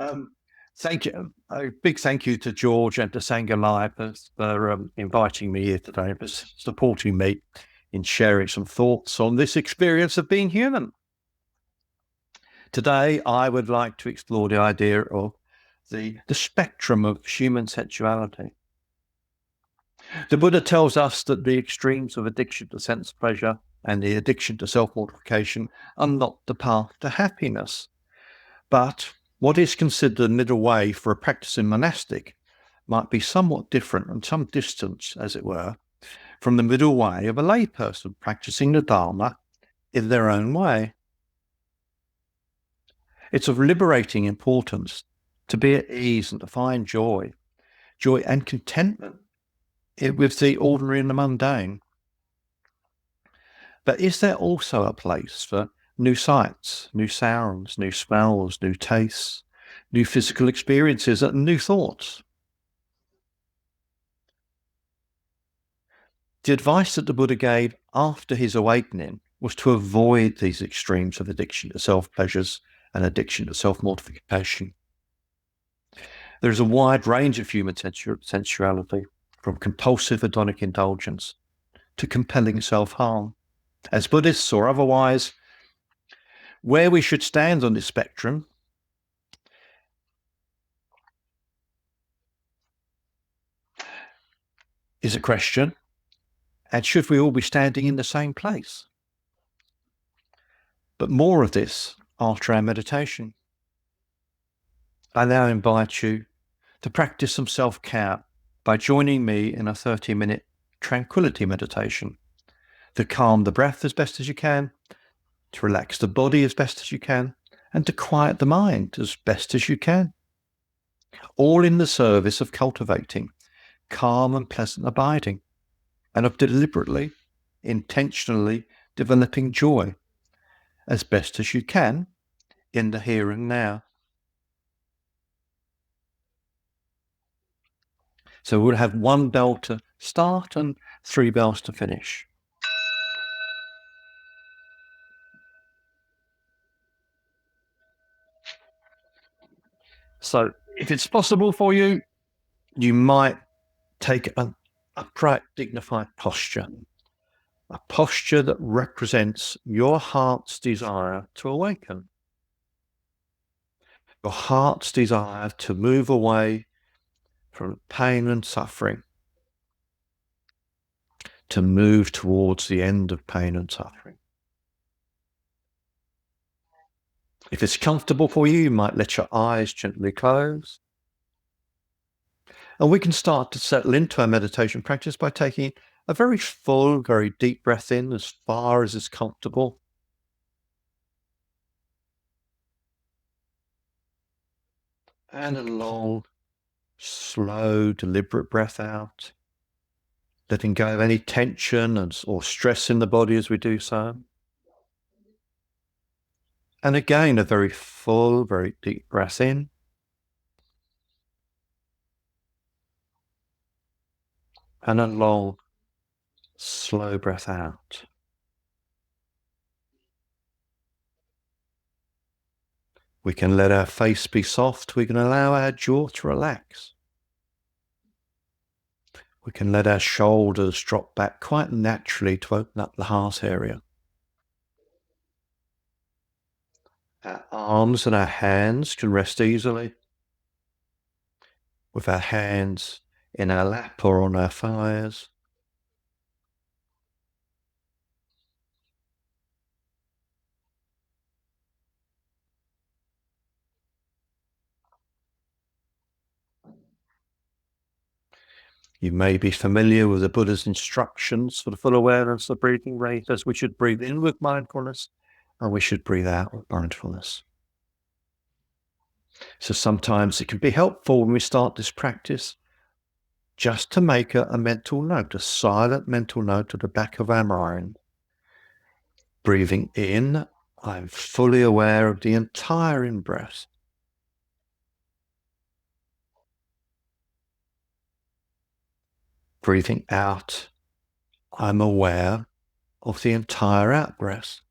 Um, Thank you. A big thank you to George and to Sangha Live for inviting me here today, for supporting me in sharing some thoughts on this experience of being human. Today, I would like to explore the idea of the spectrum of human sensuality. The Buddha tells us that the extremes of addiction to sense pleasure and the addiction to self-mortification are not the path to happiness. But what is considered the middle way for a practicing monastic might be somewhat different and some distance, as it were, from the middle way of a layperson practicing the Dharma in their own way. It's of liberating importance to be at ease and to find joy and contentment with the ordinary and the mundane. But is there also a place for new sights, new sounds, new smells, new tastes, new physical experiences, and new thoughts? The advice that the Buddha gave after his awakening was to avoid these extremes of addiction to self-pleasures and addiction to self-mortification. There is a wide range of human sensuality, from compulsive hedonic indulgence to compelling self-harm. As Buddhists or otherwise, where we should stand on this spectrum is a question, and should we all be standing in the same place? But more of this after our meditation. I now invite you to practice some self-care by joining me in a 30-minute tranquility meditation, to calm the breath as best as you can, to relax the body as best as you can, and to quiet the mind as best as you can, all in the service of cultivating calm and pleasant abiding, and of deliberately, intentionally developing joy as best as you can in the here and now. So we'll have 1 bell to start and 3 bells to finish. So if it's possible for you, you might take an upright, dignified posture, a posture that represents your heart's desire to awaken, your heart's desire to move away from pain and suffering, to move towards the end of pain and suffering. If it's comfortable for you, you might let your eyes gently close. And we can start to settle into our meditation practice by taking a very full, very deep breath in as far as is comfortable. And a long, slow, deliberate breath out, letting go of any tension or stress in the body as we do so. And again, a very full, very deep breath in. And a long, slow breath out. We can let our face be soft. We can allow our jaw to relax. We can let our shoulders drop back quite naturally to open up the heart area. Our arms and our hands can rest easily, with our hands in our lap or on our thighs. You may be familiar with the Buddha's instructions for the full awareness of breathing rate, as we should breathe in with mindfulness and we should breathe out with mindfulness. So sometimes it can be helpful when we start this practice just to make a mental note, a silent mental note at the back of our mind. Breathing in, I'm fully aware of the entire in-breath. Breathing out, I'm aware of the entire out-breath.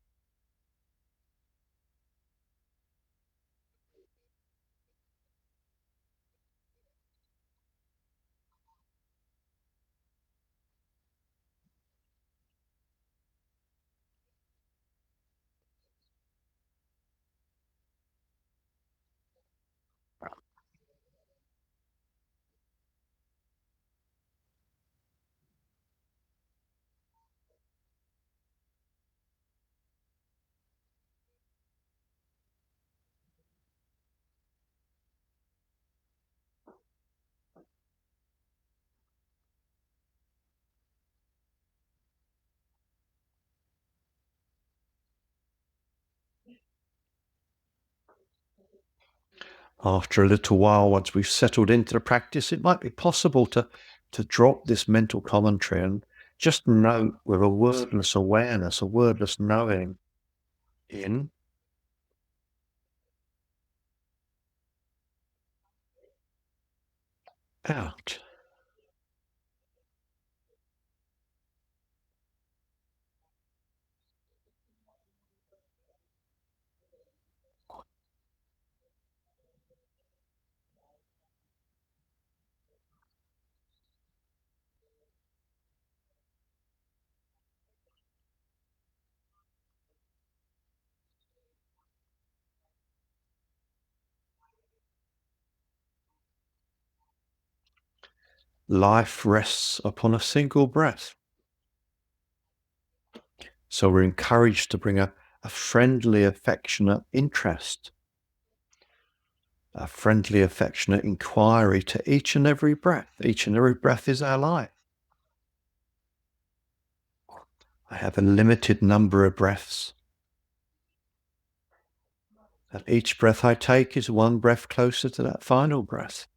After a little while, once we've settled into the practice, it might be possible to drop this mental commentary and just note with a wordless awareness, a wordless knowing, in, out. Life rests upon a single breath. So we're encouraged to bring a friendly, affectionate interest, a friendly, affectionate inquiry to each and every breath. Each and every breath is our life. I have a limited number of breaths. And each breath I take is one breath closer to that final breath.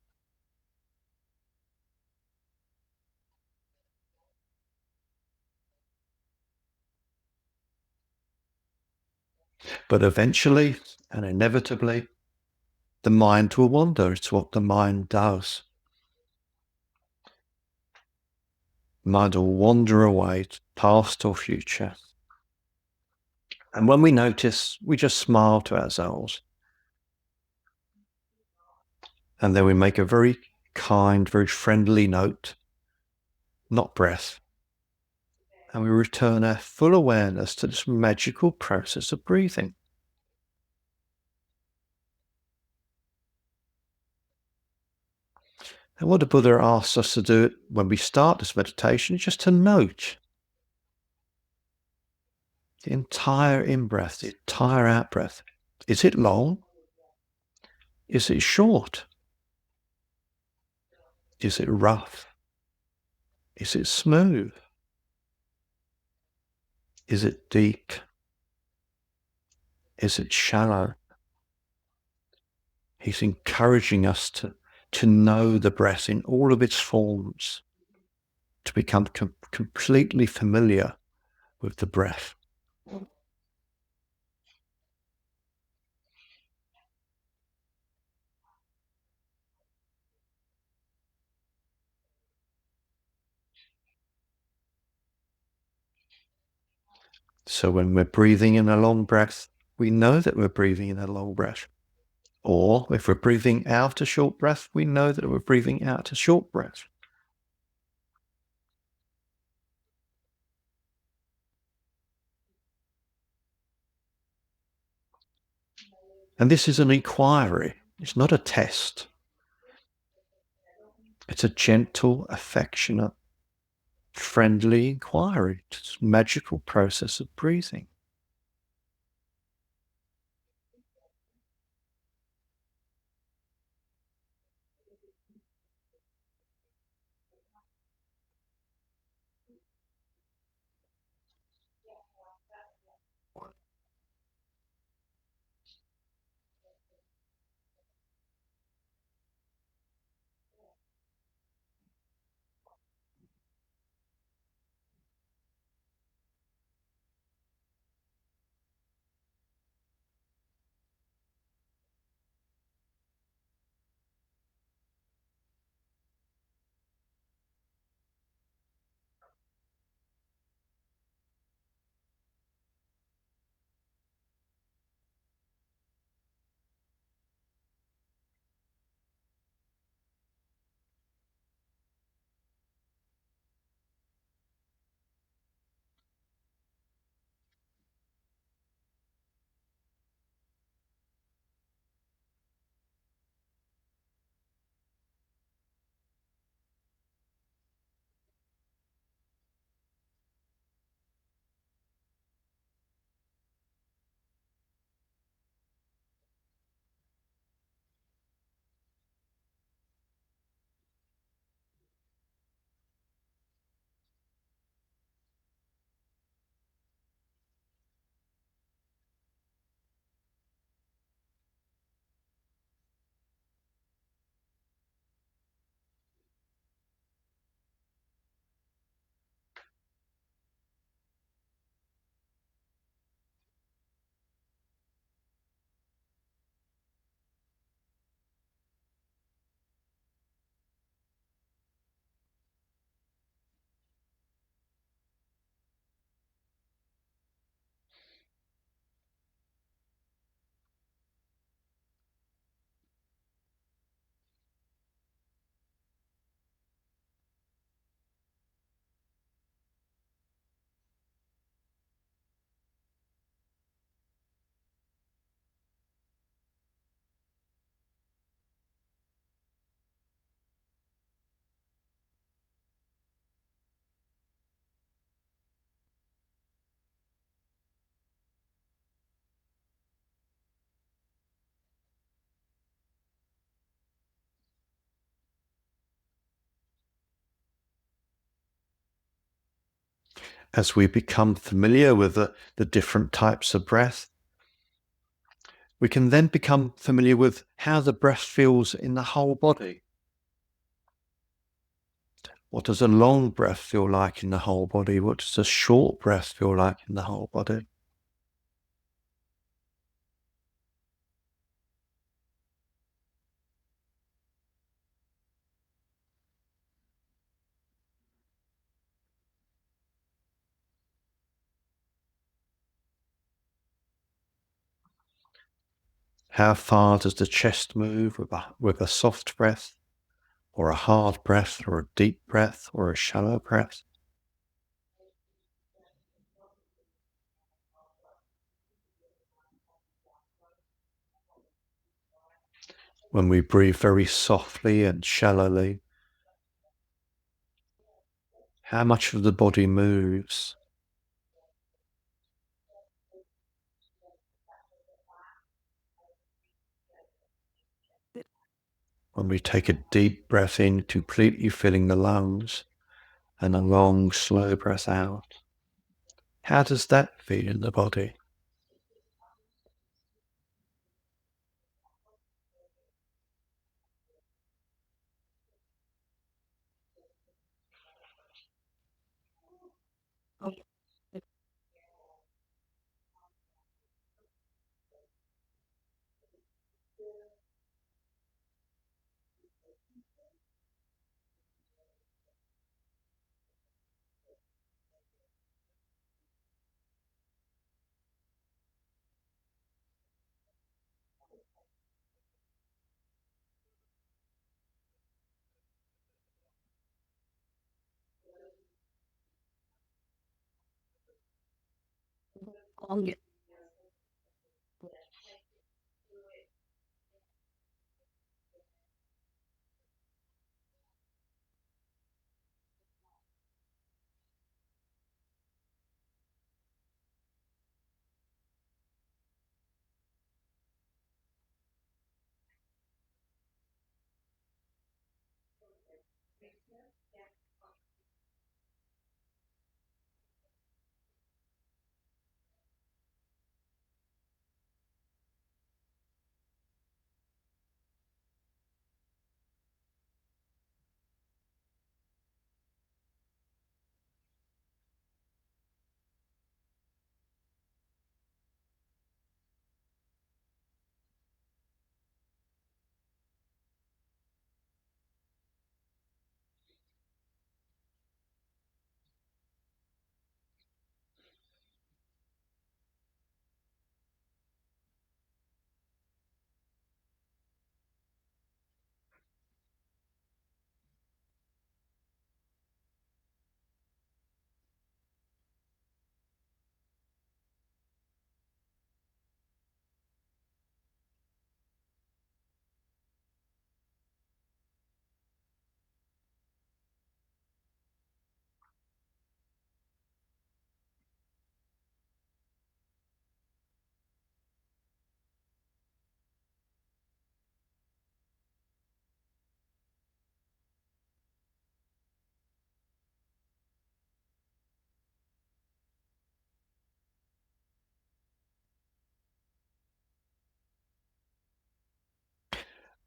But eventually and inevitably, the mind will wander. It's what the mind does. Mind will wander away, past or future. And when we notice, we just smile to ourselves. And then we make a very kind, very friendly note, not breath. And we return our full awareness to this magical process of breathing. And what the Buddha asks us to do when we start this meditation is just to note the entire in-breath, the entire out-breath. Is it long? Is it short? Is it rough? Is it smooth? Is it deep? Is it shallow? He's encouraging us to know the breath in all of its forms, to become completely familiar with the breath. So when we're breathing in a long breath, we know that we're breathing in a long breath. Or if we're breathing out a short breath, we know that we're breathing out a short breath. And this is an inquiry. It's not a test. It's a gentle, affectionate, friendly inquiry. It's a magical process of breathing. As we become familiar with the different types of breath, we can then become familiar with how the breath feels in the whole body. What does a long breath feel like in the whole body? What does a short breath feel like in the whole body? How far does the chest move with a soft breath, or a hard breath, or a deep breath, or a shallow breath? When we breathe very softly and shallowly, how much of the body moves? When we take a deep breath in, completely filling the lungs, and a long, slow breath out, how does that feel in the body?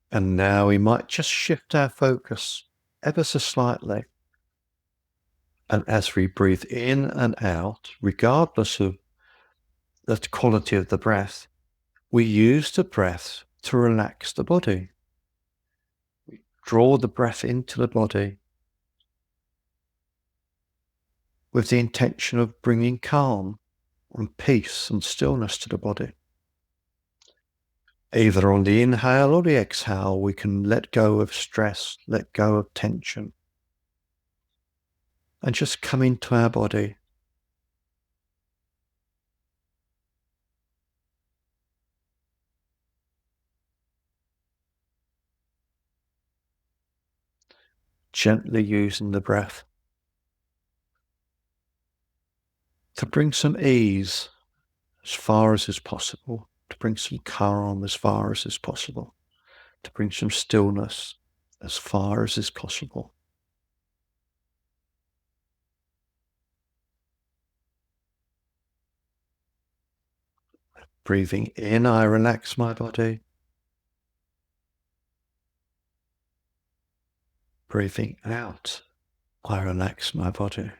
And now we might just shift our focus ever so slightly. And as we breathe in and out, regardless of the quality of the breath, we use the breath to relax the body. We draw the breath into the body with the intention of bringing calm and peace and stillness to the body. Either on the inhale or the exhale, we can let go of stress, let go of tension, and just come into our body. Gently using the breath to bring some ease as far as is possible, to bring some calm as far as is possible, to bring some stillness as far as is possible. Breathing in, I relax my body. Breathing out, I relax my body.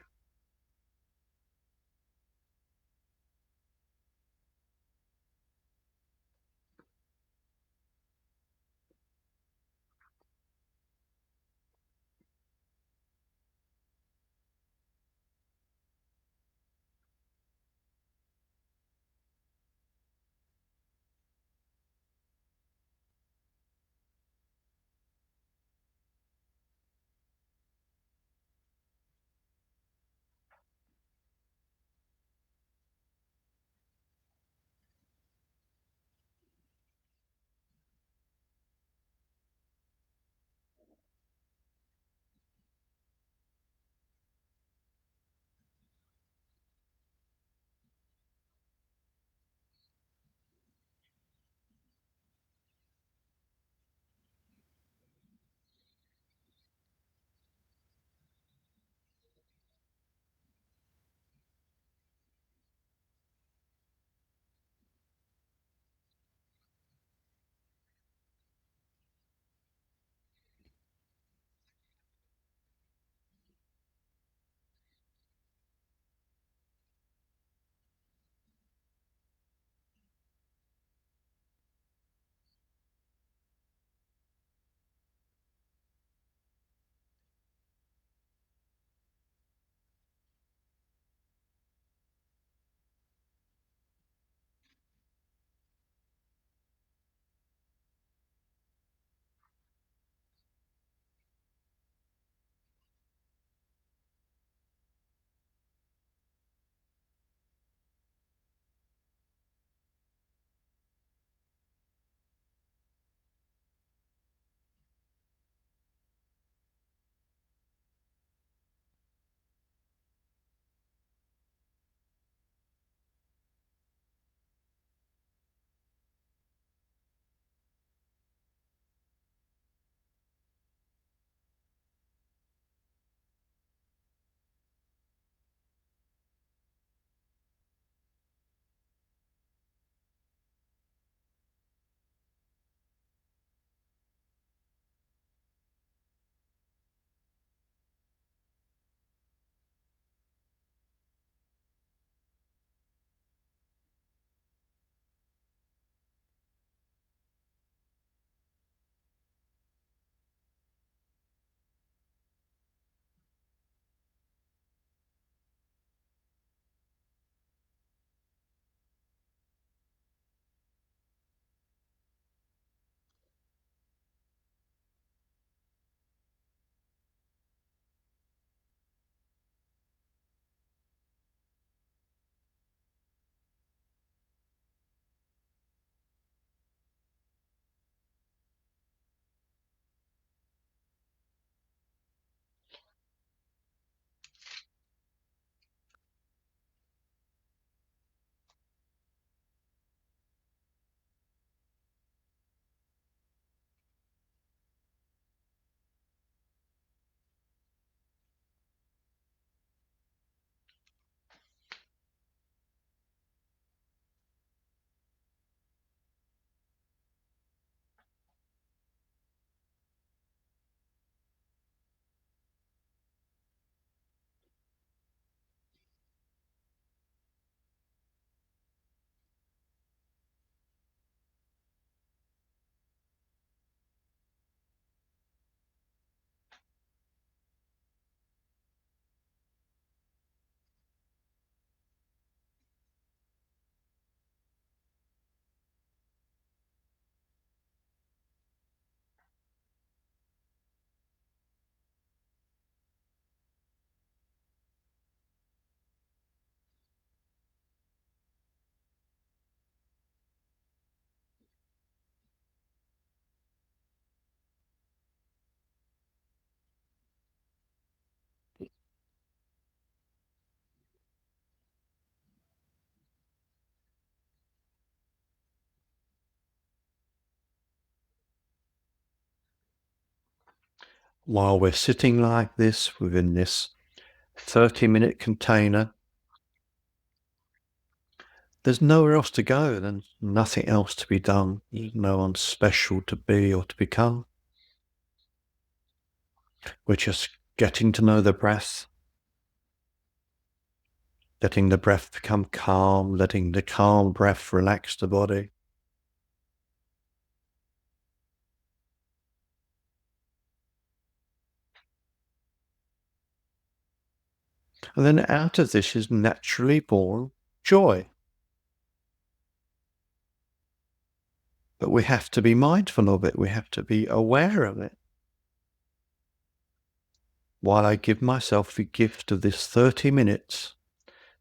While we're sitting like this within this 30-minute container, there's nowhere else to go. There's nothing else to be done. There's no one special to be or to become. We're just getting to know the breath, letting the breath become calm, letting the calm breath relax the body. And then out of this is naturally born joy. But we have to be mindful of it. We have to be aware of it. While I give myself the gift of this 30 minutes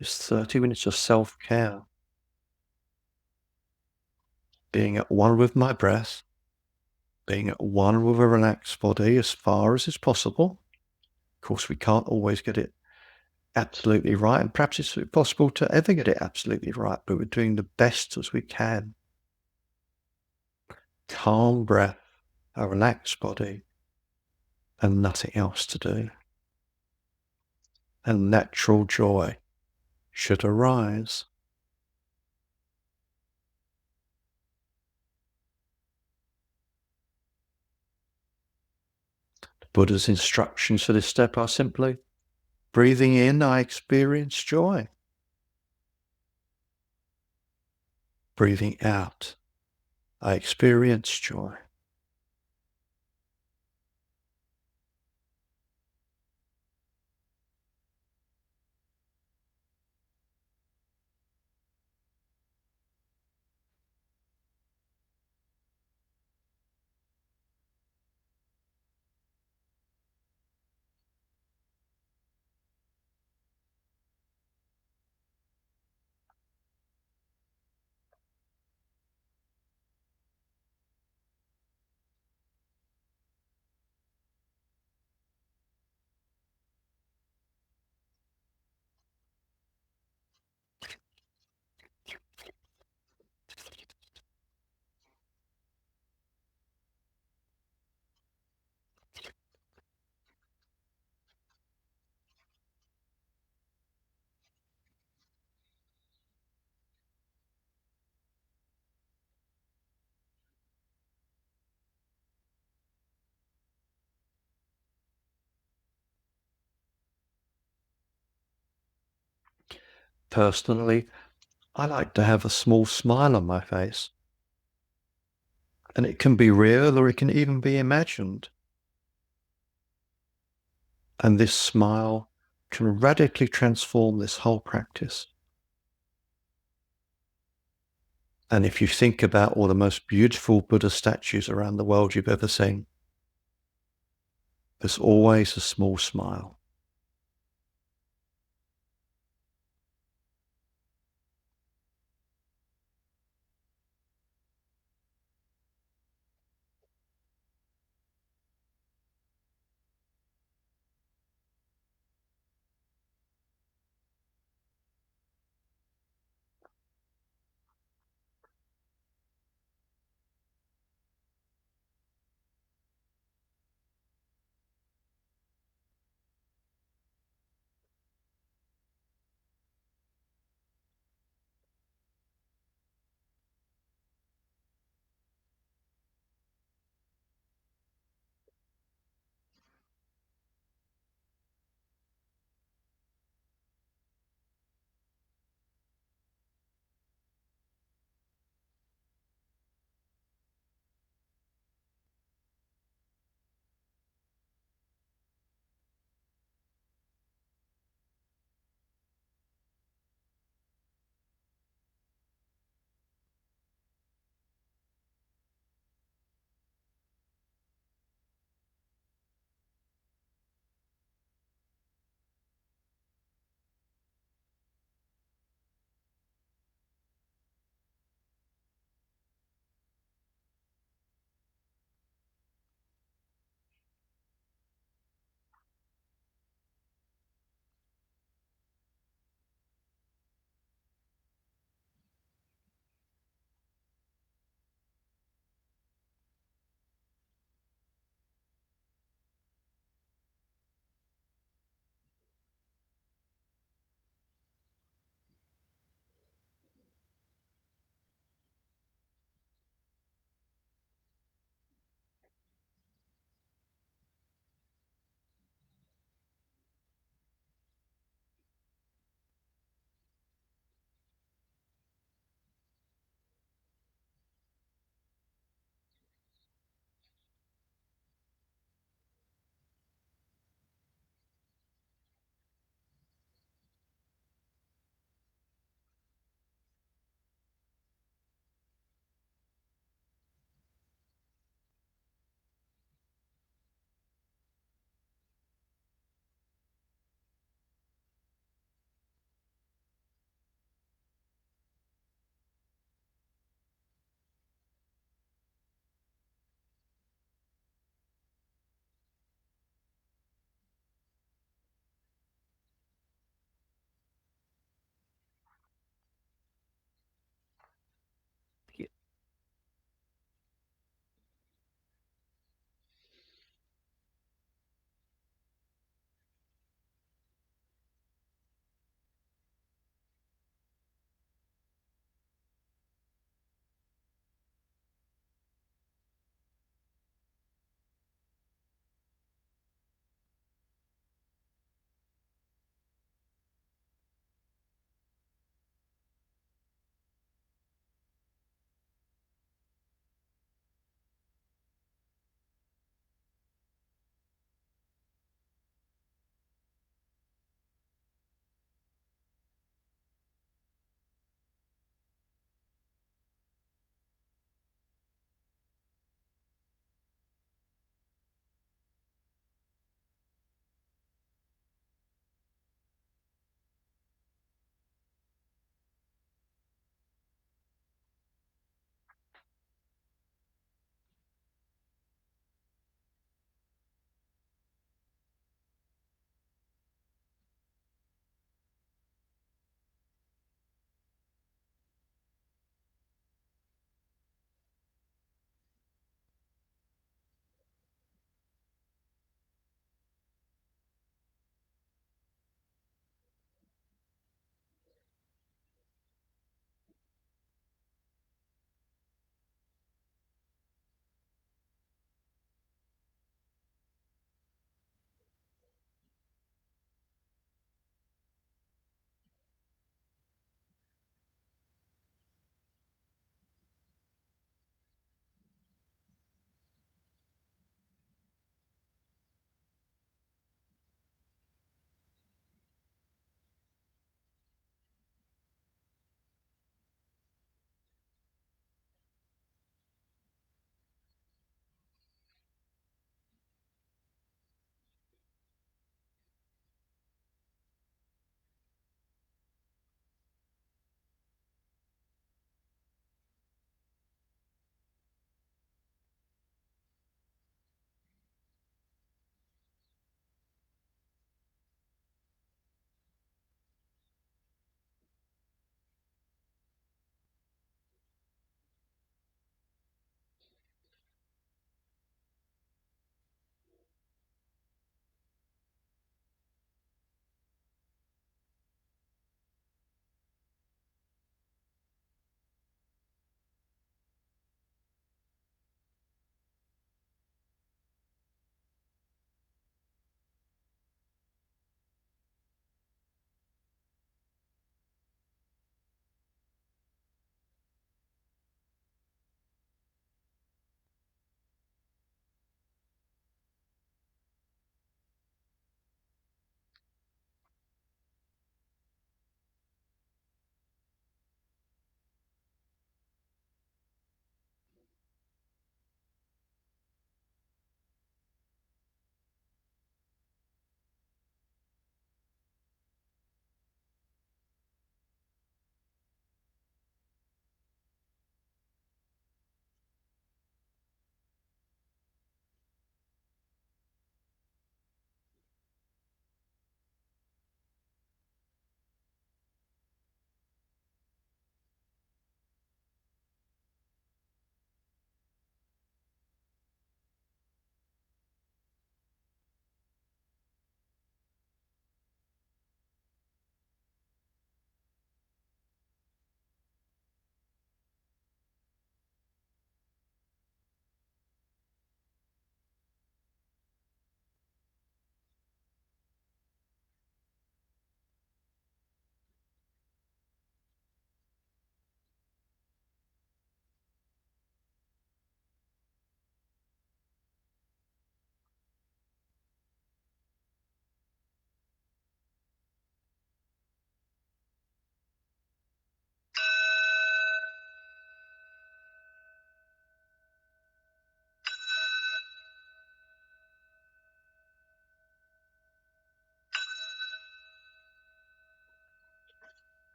of self-care, being at one with my breath, being at one with a relaxed body as far as is possible. Of course, we can't always get it absolutely right, and perhaps it's impossible to ever get it absolutely right, but we're doing the best as we can. Calm breath, a relaxed body, and nothing else to do. And natural joy should arise. The Buddha's instructions for this step are simply, breathing in, I experience joy. Breathing out, I experience joy. Personally, I like to have a small smile on my face. And it can be real or it can even be imagined. And this smile can radically transform this whole practice. And if you think about all the most beautiful Buddha statues around the world you've ever seen, there's always a small smile.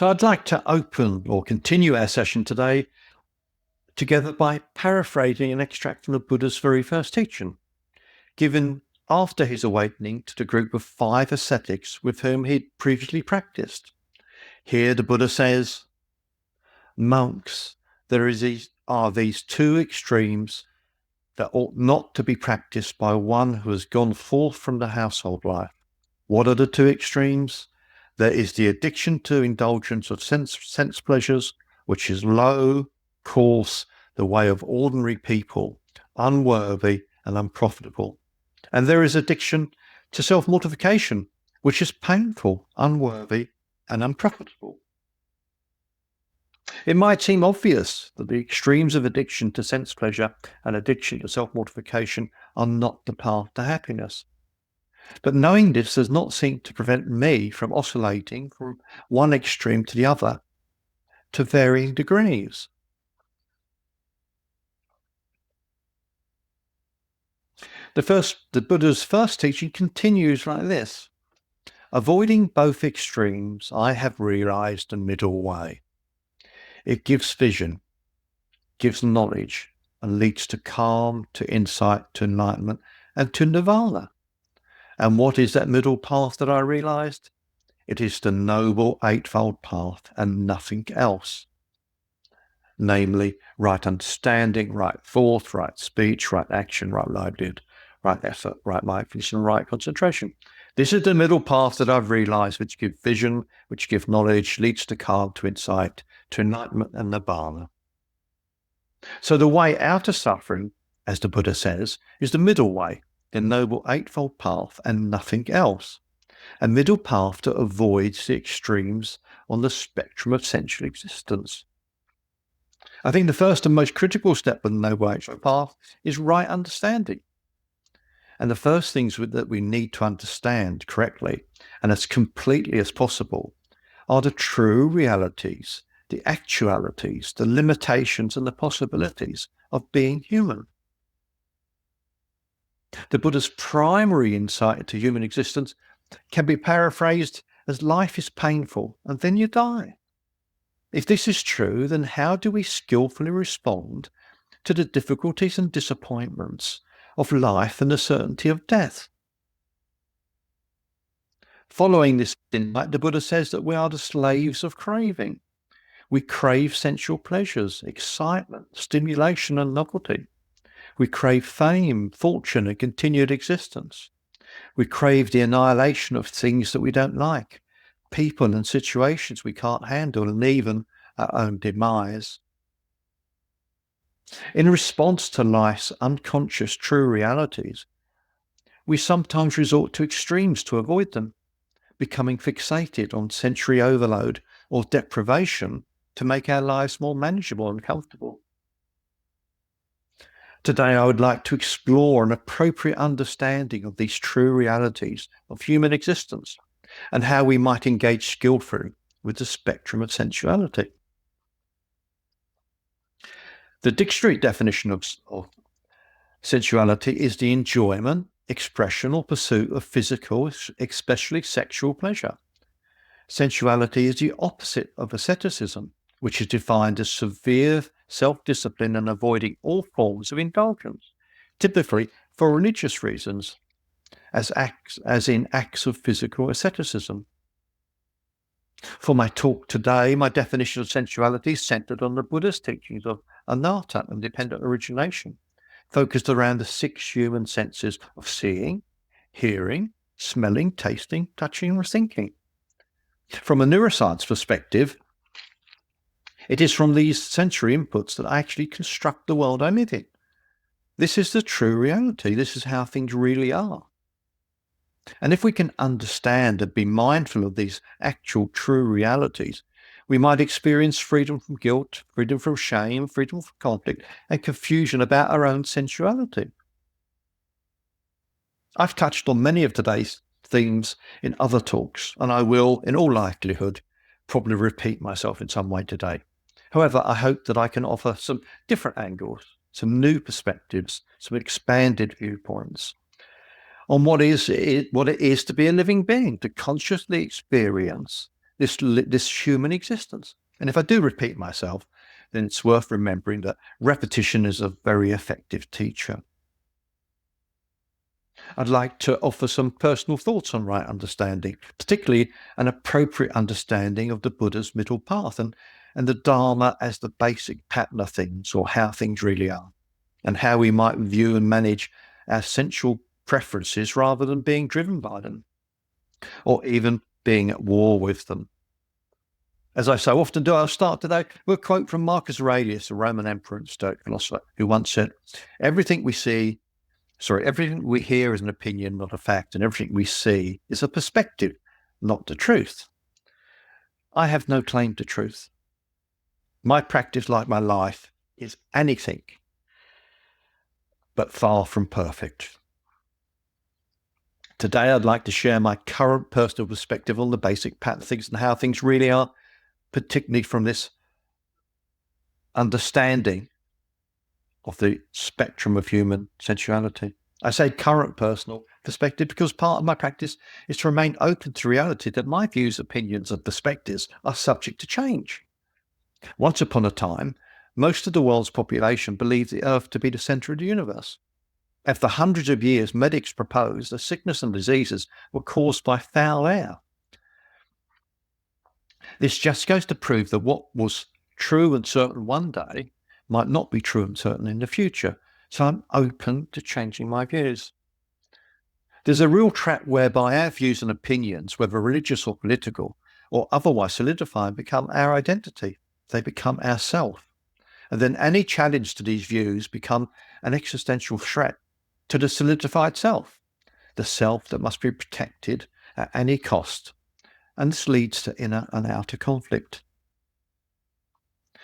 So I'd like to open or continue our session today together by paraphrasing an extract from the Buddha's very first teaching, given after his awakening to the group of 5 ascetics with whom he'd previously practiced. Here the Buddha says, "Monks, are these 2 extremes that ought not to be practiced by one who has gone forth from the household life. What are the 2 extremes? There is the addiction to indulgence of sense pleasures, which is low, coarse, the way of ordinary people, unworthy and unprofitable. And there is addiction to self-mortification, which is painful, unworthy and unprofitable." It might seem obvious that the extremes of addiction to sense pleasure and addiction to self-mortification are not the path to happiness. But knowing this does not seem to prevent me from oscillating from one extreme to the other to varying degrees. The Buddha's first teaching continues like this: "Avoiding both extremes, I have realized a middle way. It gives vision, gives knowledge, and leads to calm, to insight, to enlightenment, and to nirvana. And what is that middle path that I realized? It is the noble eightfold path and nothing else. Namely, right understanding, right thought, right speech, right action, right livelihood, right effort, right mindfulness, and right concentration. This is the middle path that I've realized, which gives vision, which gives knowledge, leads to calm, to insight, to enlightenment and nibbana." So the way out of suffering, as the Buddha says, is the middle way, the noble eightfold path and nothing else. A middle path that avoids the extremes on the spectrum of sensual existence. I think the first and most critical step on the noble eightfold path is right understanding. And the first things that we need to understand correctly and as completely as possible are the true realities, the actualities, the limitations and the possibilities of being human. The Buddha's primary insight into human existence can be paraphrased as life is painful and then you die. If this is true, then how do we skillfully respond to the difficulties and disappointments of life and the certainty of death? Following this insight, the Buddha says that we are the slaves of craving. We crave sensual pleasures, excitement, stimulation and novelty. We crave fame, fortune and continued existence. We crave the annihilation of things that we don't like, people and situations we can't handle, and even our own demise. In response to life's unconscious true realities, we sometimes resort to extremes to avoid them, becoming fixated on sensory overload or deprivation to make our lives more manageable and comfortable. Today, I would like to explore an appropriate understanding of these true realities of human existence and how we might engage skillfully with the spectrum of sensuality. The dictionary definition of sensuality is the enjoyment, expression, or pursuit of physical, especially sexual pleasure. Sensuality is the opposite of asceticism, which is defined as severe self-discipline and avoiding all forms of indulgence, typically for religious reasons, as in acts of physical asceticism. For my talk today, my definition of sensuality is centered on the Buddhist teachings of anatta and dependent origination, focused around the 6 human senses of seeing, hearing, smelling, tasting, touching, or thinking. From a neuroscience perspective, it is from these sensory inputs that I actually construct the world I live in. This is the true reality. This is how things really are. And if we can understand and be mindful of these actual true realities, we might experience freedom from guilt, freedom from shame, freedom from conflict, and confusion about our own sensuality. I've touched on many of today's themes in other talks, and I will, in all likelihood, probably repeat myself in some way today. However, I hope that I can offer some different angles, some new perspectives, some expanded viewpoints on what it is to be a living being, to consciously experience this human existence. And if I do repeat myself, then it's worth remembering that repetition is a very effective teacher. I'd like to offer some personal thoughts on right understanding, particularly an appropriate understanding of the Buddha's middle path and the Dharma as the basic pattern of things, or how things really are, and how we might view and manage our sensual preferences rather than being driven by them, or even being at war with them. As I so often do, I'll start today with a quote from Marcus Aurelius, a Roman emperor and Stoic philosopher, who once said, everything we hear is an opinion, not a fact, and everything we see is a perspective, not the truth. I have no claim to truth. My practice, like my life, is anything but far from perfect. Today, I'd like to share my current personal perspective on the basic pattern of things and how things really are, particularly from this understanding of the spectrum of human sensuality. I say current personal perspective because part of my practice is to remain open to reality that my views, opinions, and perspectives are subject to change. Once upon a time, most of the world's population believed the Earth to be the center of the universe. After hundreds of years, medics proposed that sickness and diseases were caused by foul air. This just goes to prove that what was true and certain one day might not be true and certain in the future. So I'm open to changing my views. There's a real trap whereby our views and opinions, whether religious or political or otherwise, solidify and become our identity. They become our self. And then any challenge to these views become an existential threat to the solidified self, the self that must be protected at any cost. And this leads to inner and outer conflict.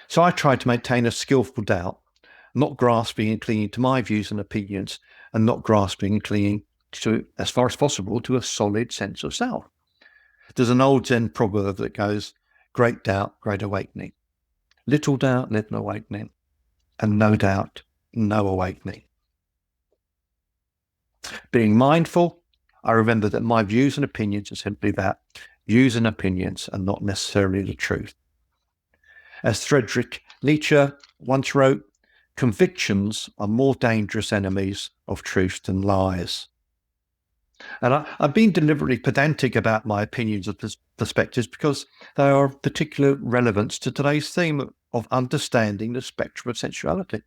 So I try to maintain a skillful doubt, not grasping and clinging to my views and opinions, and not grasping and clinging to, as far as possible, to a solid sense of self. There's an old Zen proverb that goes, great doubt, great awakening. Little doubt, little awakening. And no doubt, no awakening. Being mindful, I remember that my views and opinions are simply that, views and opinions, and not necessarily the truth. As Friedrich Nietzsche once wrote, convictions are more dangerous enemies of truth than lies. And I've been deliberately pedantic about my opinions and perspectives because they are of particular relevance to today's theme of understanding the spectrum of sensuality,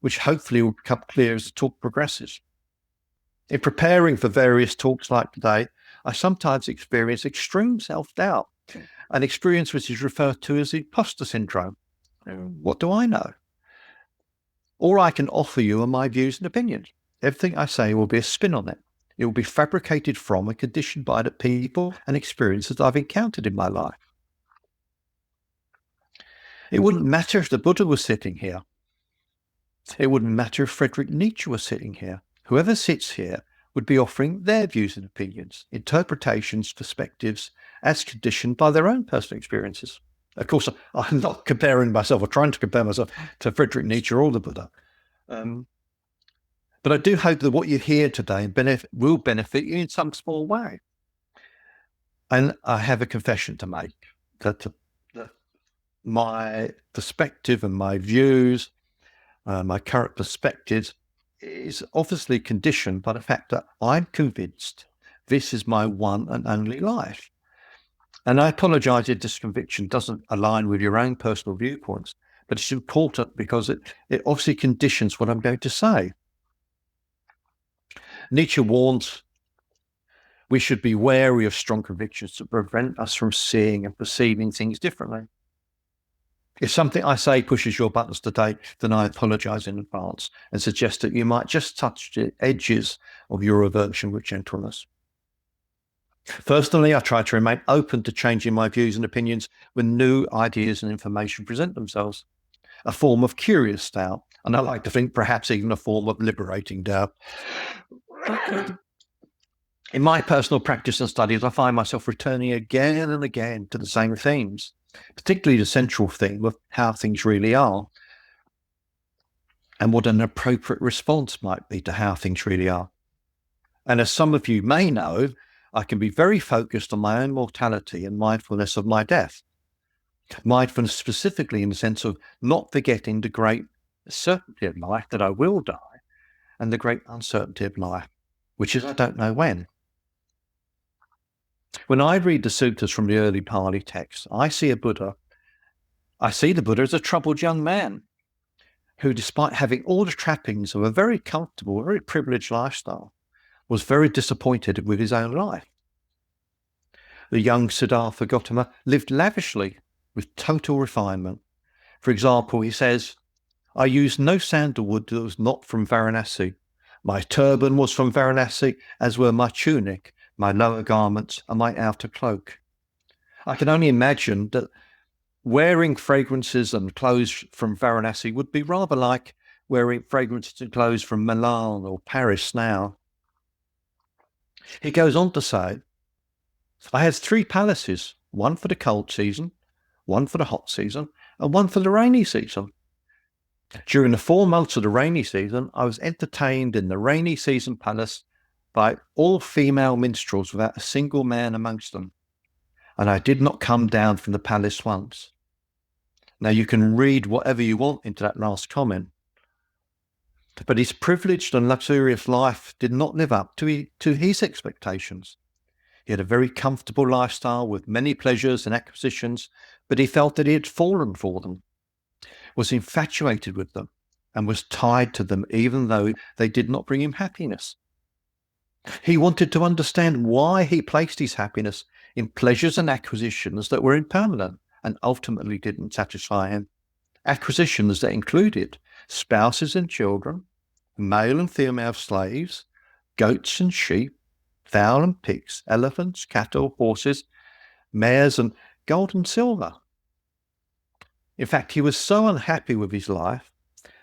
which hopefully will become clear as the talk progresses. In preparing for various talks like today, I sometimes experience extreme self-doubt, an experience which is referred to as the imposter syndrome. What do I know? All I can offer you are my views and opinions. Everything I say will be a spin on it. It will be fabricated from and conditioned by the people and experiences I've encountered in my life. It wouldn't matter if the Buddha was sitting here. It wouldn't matter if Friedrich Nietzsche was sitting here. Whoever sits here would be offering their views and opinions, interpretations, perspectives, as conditioned by their own personal experiences. Of course, I'm not comparing myself or trying to compare myself to Friedrich Nietzsche or the Buddha. But I do hope that what you hear today will benefit you in some small way. And I have a confession to make that my perspective and my views, my current perspectives, is obviously conditioned by the fact that I'm convinced this is my one and only life. And I apologize if this conviction doesn't align with your own personal viewpoints, but it's important because it obviously conditions what I'm going to say. Nietzsche warns we should be wary of strong convictions to prevent us from seeing and perceiving things differently. If something I say pushes your buttons today, then I apologize in advance and suggest that you might just touch the edges of your aversion with gentleness. Personally, I try to remain open to changing my views and opinions when new ideas and information present themselves, a form of curious doubt, and I like to think perhaps even a form of liberating doubt. In my personal practice and studies, I find myself returning again and again to the same themes, particularly the central theme of how things really are and what an appropriate response might be to how things really are. And as some of you may know, I can be very focused on my own mortality and mindfulness of my death. Mindfulness specifically in the sense of not forgetting the great certainty of life that I will die, and the great uncertainty of life, which is I don't know when. When I read the suttas from the early Pali texts, I see the Buddha as a troubled young man who, despite having all the trappings of a very comfortable, very privileged lifestyle, was very disappointed with his own life. The young Siddhartha Gautama lived lavishly with total refinement. For example, he says, I used no sandalwood that was not from Varanasi. My turban was from Varanasi, as were my tunic, my lower garments, and my outer cloak. I can only imagine that wearing fragrances and clothes from Varanasi would be rather like wearing fragrances and clothes from Milan or Paris now. He goes on to say, I had 3 palaces, one for the cold season, one for the hot season, and one for the rainy season. During the 4 months of the rainy season, I was entertained in the rainy season palace by all female minstrels without a single man amongst them, and I did not come down from the palace once. Now you can read whatever you want into that last comment, but his privileged and luxurious life did not live up to his expectations. He had a very comfortable lifestyle with many pleasures and acquisitions, but he felt that he had fallen for them, was infatuated with them, and was tied to them even though they did not bring him happiness. He wanted to understand why he placed his happiness in pleasures and acquisitions that were impermanent and ultimately didn't satisfy him. Acquisitions that included spouses and children, male and female slaves, goats and sheep, fowl and pigs, elephants, cattle, horses, mares, and gold and silver. In fact, he was so unhappy with his life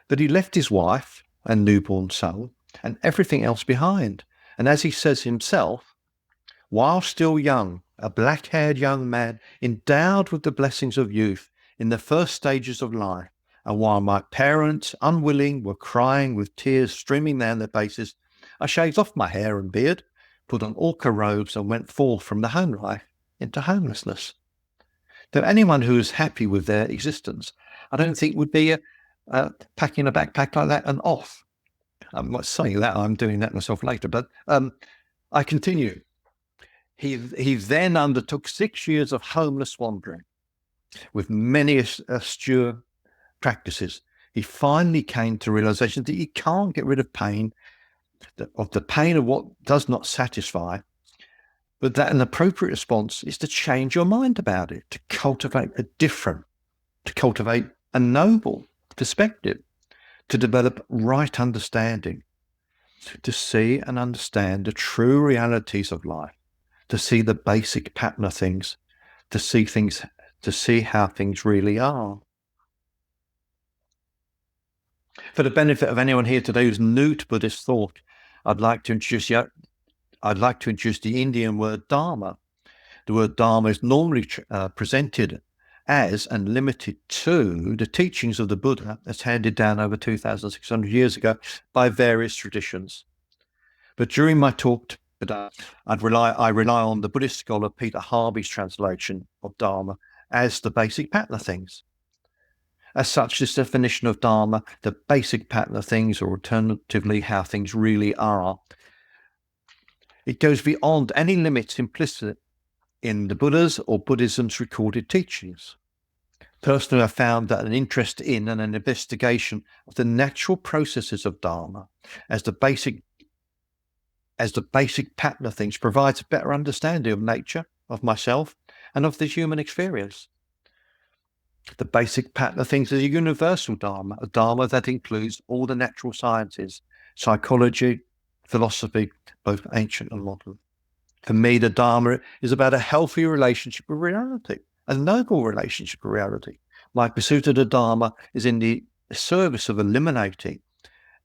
that he left his wife and newborn son and everything else behind. And as he says himself, while still young, a black-haired young man endowed with the blessings of youth in the first stages of life, and while my parents, unwilling, were crying with tears streaming down their faces, I shaved off my hair and beard, put on orca robes, and went forth from the home life into homelessness. So anyone who is happy with their existence, I don't think would be packing a backpack like that and off. I'm not saying that, I'm doing that myself later, but I continue. He then undertook 6 years of homeless wandering with many austere practices. He finally came to realization that you can't get rid of pain, of the pain of what does not satisfy, but that an appropriate response is to change your mind about it, to cultivate a different, to cultivate a noble perspective, to develop right understanding, to see and understand the true realities of life, to see the basic pattern of things, to see how things really are. For the benefit of anyone here today who's new to Buddhist thought, I'd like to introduce the Indian word Dharma. The word Dharma is normally presented as and limited to the teachings of the Buddha as handed down over 2,600 years ago by various traditions. But during my talk today, I rely on the Buddhist scholar Peter Harvey's translation of Dharma as the basic pattern of things. As such, this definition of Dharma, the basic pattern of things, or alternatively, how things really are, it goes beyond any limits implicit in the Buddha's or Buddhism's recorded teachings. Personally, I found that an interest in and an investigation of the natural processes of Dharma as the basic pattern of things provides a better understanding of nature, of myself, and of the human experience. The basic pattern of things is a universal Dharma, a Dharma that includes all the natural sciences, psychology, philosophy, both ancient and modern. For me, the Dharma is about a healthy relationship with reality, a noble relationship with reality. My pursuit of the Dharma is in the service of eliminating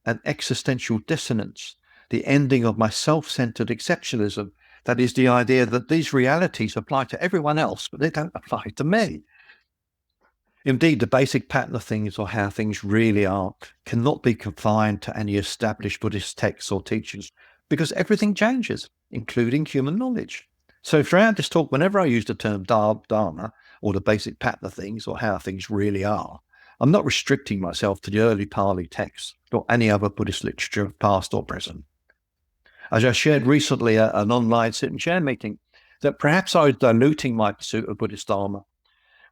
an existential dissonance, the ending of my self-centered exceptionalism. That is the idea that these realities apply to everyone else, but they don't apply to me. Indeed, the basic pattern of things, or how things really are, cannot be confined to any established Buddhist texts or teachings, because everything changes. including human knowledge. So throughout this talk, whenever I use the term Dharma or the basic pattern of things or how things really are, I'm not restricting myself to the early Pali texts or any other Buddhist literature, past or present. As I shared recently at an online sit and share meeting, that perhaps I was diluting my pursuit of Buddhist Dharma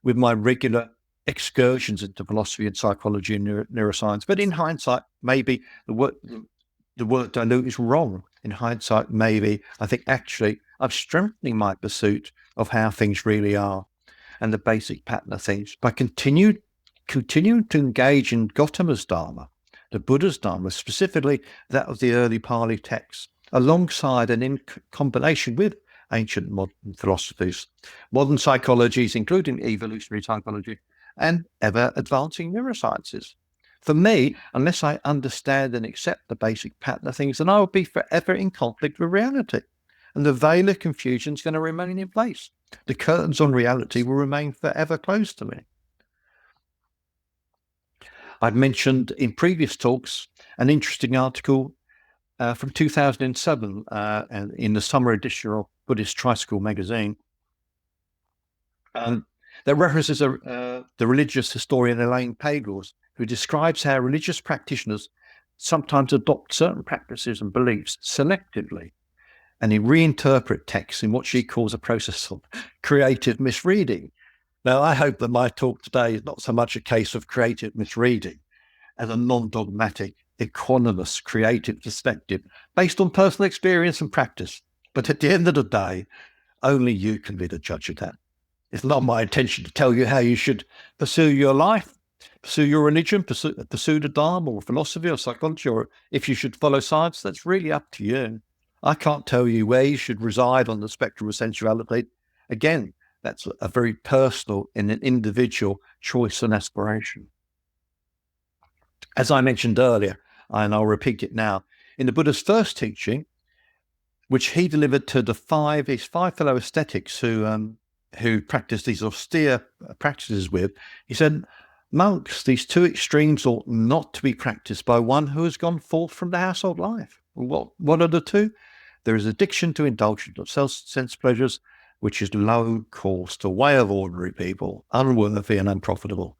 with my regular excursions into philosophy and psychology and neuroscience. But in hindsight, maybe the word dilute is wrong. In hindsight, maybe I think actually I'm strengthening my pursuit of how things really are and the basic pattern of things by continuing to engage in Gautama's Dharma, the Buddha's Dharma, specifically that of the early Pali texts, alongside and in combination with ancient modern philosophies, modern psychologies, including evolutionary psychology, and ever-advancing neurosciences. For me, unless I understand and accept the basic pattern of things, then I will be forever in conflict with reality. And the veil of confusion is going to remain in place. The curtains on reality will remain forever closed to me. I've mentioned in previous talks an interesting article from 2007 in the summer edition of Buddhist Tricycle magazine that references the religious historian Elaine Pagels, who describes how religious practitioners sometimes adopt certain practices and beliefs selectively and reinterpret texts in what she calls a process of creative misreading. Now, I hope that my talk today is not so much a case of creative misreading as a non-dogmatic, equanimous, creative perspective based on personal experience and practice. But at the end of the day, only you can be the judge of that. It's not my intention to tell you how you should pursue your life, pursue your religion, pursue the Dharma or philosophy or psychology, or if you should follow science. That's really up to you. I can't tell you where you should reside on the spectrum of sensuality. Again, that's a very personal and an individual choice and aspiration. As I mentioned earlier, and I'll repeat it now, in the Buddha's first teaching, which he delivered to his five fellow ascetics who practiced these austere practices with, he said, monks, these two extremes ought not to be practiced by one who has gone forth from the household life. What are the two? There is addiction to indulgence of sense pleasures, which is low cost, a way of ordinary people, unworthy and unprofitable.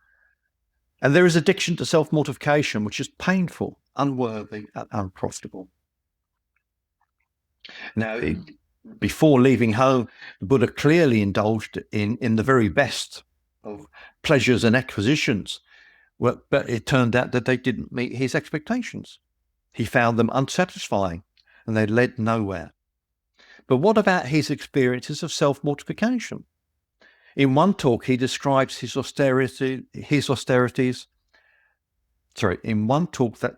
And there is addiction to self-mortification, which is painful, unworthy and unprofitable. Now, before leaving home, the Buddha clearly indulged in the very best of pleasures and acquisitions, but it turned out that they didn't meet his expectations. He found them unsatisfying and they led nowhere. But what about his experiences of self-mortification? In one talk, he describes his austerities. Sorry, in one talk that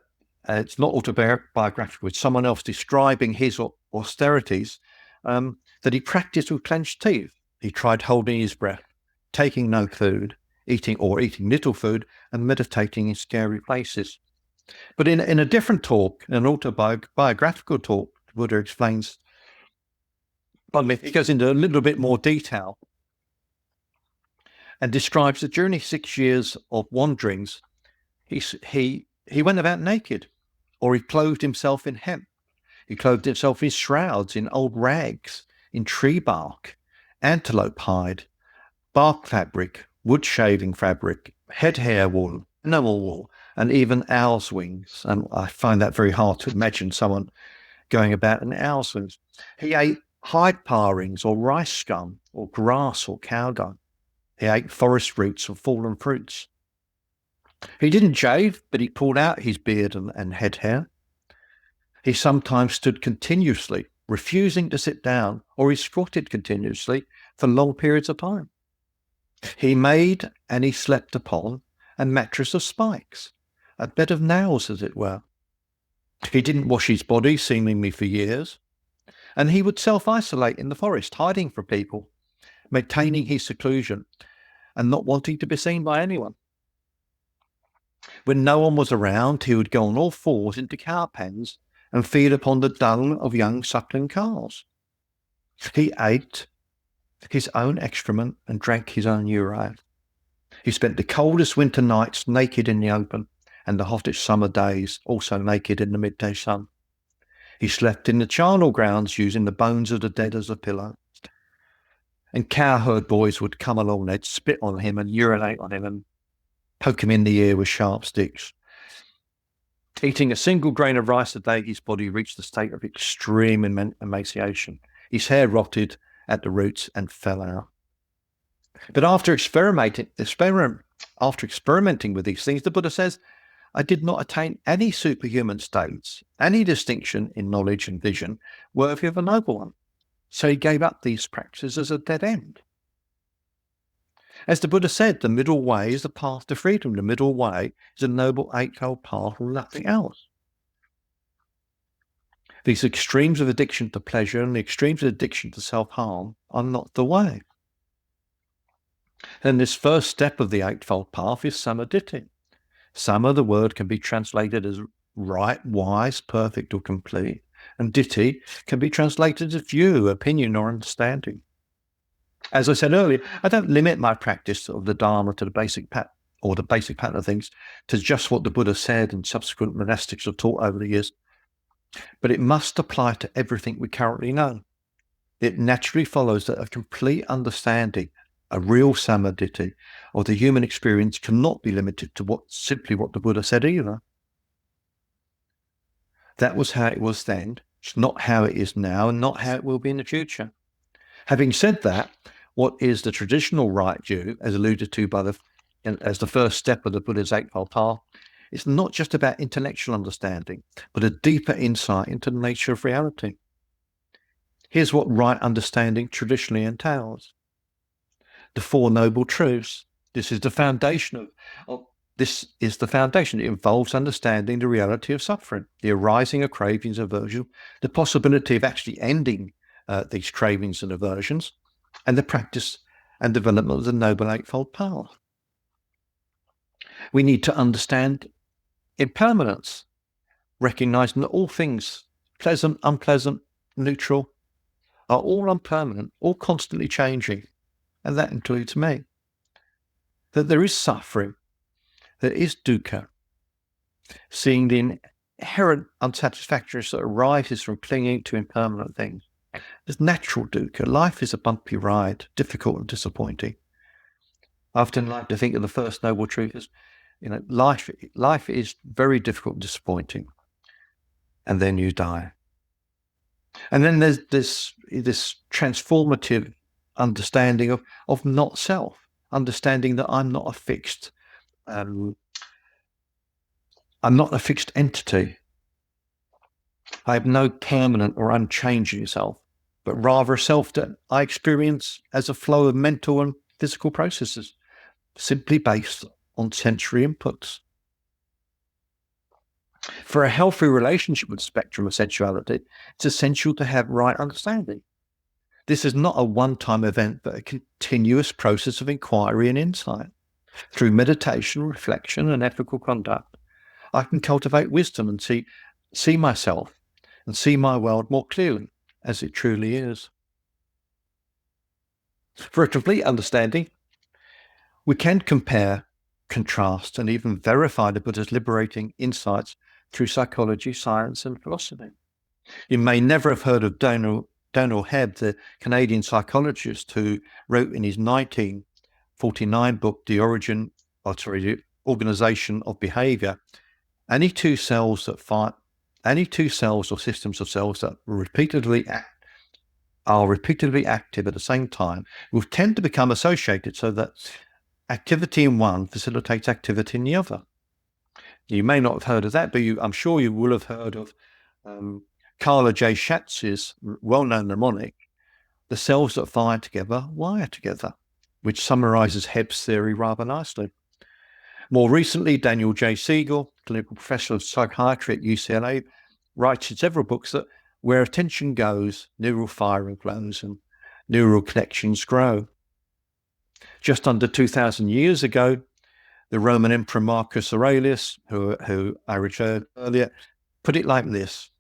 it's not autobiographical, it's someone else describing his austerities that he practiced with clenched teeth. He tried holding his breath, taking no food, eating little food, and meditating in scary places. But in a different talk, an autobiographical talk, the Buddha explains, he goes into a little bit more detail and describes that during his 6 years of wanderings, he went about naked, or he clothed himself in hemp. He clothed himself in shrouds, in old rags, in tree bark, antelope hide, bark fabric, wood shaving fabric, head hair wool, animal wool, and even owl's wings. And I find that very hard to imagine someone going about in owl's wings. He ate hide parings or rice scum or grass or cow dung. He ate forest roots or fallen fruits. He didn't shave, but he pulled out his beard and head hair. He sometimes stood continuously, refusing to sit down, or he squatted continuously for long periods of time. He made and he slept upon a mattress of spikes, a bed of nails, as it were. He didn't wash his body, seemingly for years, and he would self-isolate in the forest, hiding from people, maintaining his seclusion, and not wanting to be seen by anyone. When no one was around, he would go on all fours into cow pens and feed upon the dung of young suckling calves. He ate his own excrement and drank his own urine. He spent the coldest winter nights naked in the open and the hottest summer days also naked in the midday sun. He slept in the charnel grounds using the bones of the dead as a pillow. And cowherd boys would come along, they'd spit on him and urinate on him and poke him in the ear with sharp sticks. Eating a single grain of rice a day, his body reached a state of extreme emaciation. His hair rotted at the roots and fell out. But after experimenting with these things, the Buddha says, I did not attain any superhuman states, any distinction in knowledge and vision worthy of a noble one. So he gave up these practices as a dead end. As the Buddha said, the middle way is the path to freedom. The middle way is a noble eightfold path and nothing else. These extremes of addiction to pleasure and the extremes of addiction to self-harm are not the way. And this first step of the eightfold path is samadhi. Sama, the word, can be translated as right, wise, perfect, or complete. And ditti can be translated as view, opinion, or understanding. As I said earlier, I don't limit my practice of the Dharma to the basic pattern of things to just what the Buddha said and subsequent monastics have taught over the years. But it must apply to everything we currently know. It naturally follows that a complete understanding, a real samadhi, of the human experience cannot be limited to simply what the Buddha said either. That was how it was then. It's not how it is now and not how it will be in the future. Having said that, what is the traditional right view, as alluded to as the first step of the Buddha's Eightfold Path, it's not just about intellectual understanding, but a deeper insight into the nature of reality. Here's what right understanding traditionally entails. The Four Noble Truths. This is the foundation It involves understanding the reality of suffering, the arising of cravings and aversion, the possibility of actually ending these cravings and aversions, and the practice and development of the Noble Eightfold Path. We need to understand impermanence, recognizing that all things, pleasant, unpleasant, neutral, are all impermanent, all constantly changing, and that includes me. That there is suffering, there is dukkha, seeing the inherent unsatisfactoriness that arises from clinging to impermanent things. There's natural dukkha. Life is a bumpy ride, difficult and disappointing. I often like to think of the first noble truth as, life is very difficult and disappointing, and then you die. And then there's this transformative understanding of not self, understanding that I'm not a fixed entity. I have no permanent or unchanging self, but rather a self that I experience as a flow of mental and physical processes, simply based on sensory inputs. For a healthy relationship with the spectrum of sensuality, it's essential to have right understanding. This is not a one-time event, but a continuous process of inquiry and insight. Through meditation, reflection, and ethical conduct, I can cultivate wisdom and see myself and see my world more clearly as it truly is. For a complete understanding, we can compare, contrast, and even verify the Buddha's liberating insights through psychology, science, and philosophy. You may never have heard of Donald Hebb, the Canadian psychologist who wrote in his 1949 book, The Organization of Behavior, any two cells or systems of cells that are repeatedly active at the same time will tend to become associated so that activity in one facilitates activity in the other. You may not have heard of that, but I'm sure you will have heard of Carla J. Schatz's well-known mnemonic, the cells that fire together wire together, which summarizes Hebb's theory rather nicely. More recently, Daniel J. Siegel, clinical professor of psychiatry at UCLA, writes in several books that where attention goes, neural firing flows and neural connections grow. Just under 2,000 years ago, the Roman Emperor Marcus Aurelius, who I referred earlier, put it like this: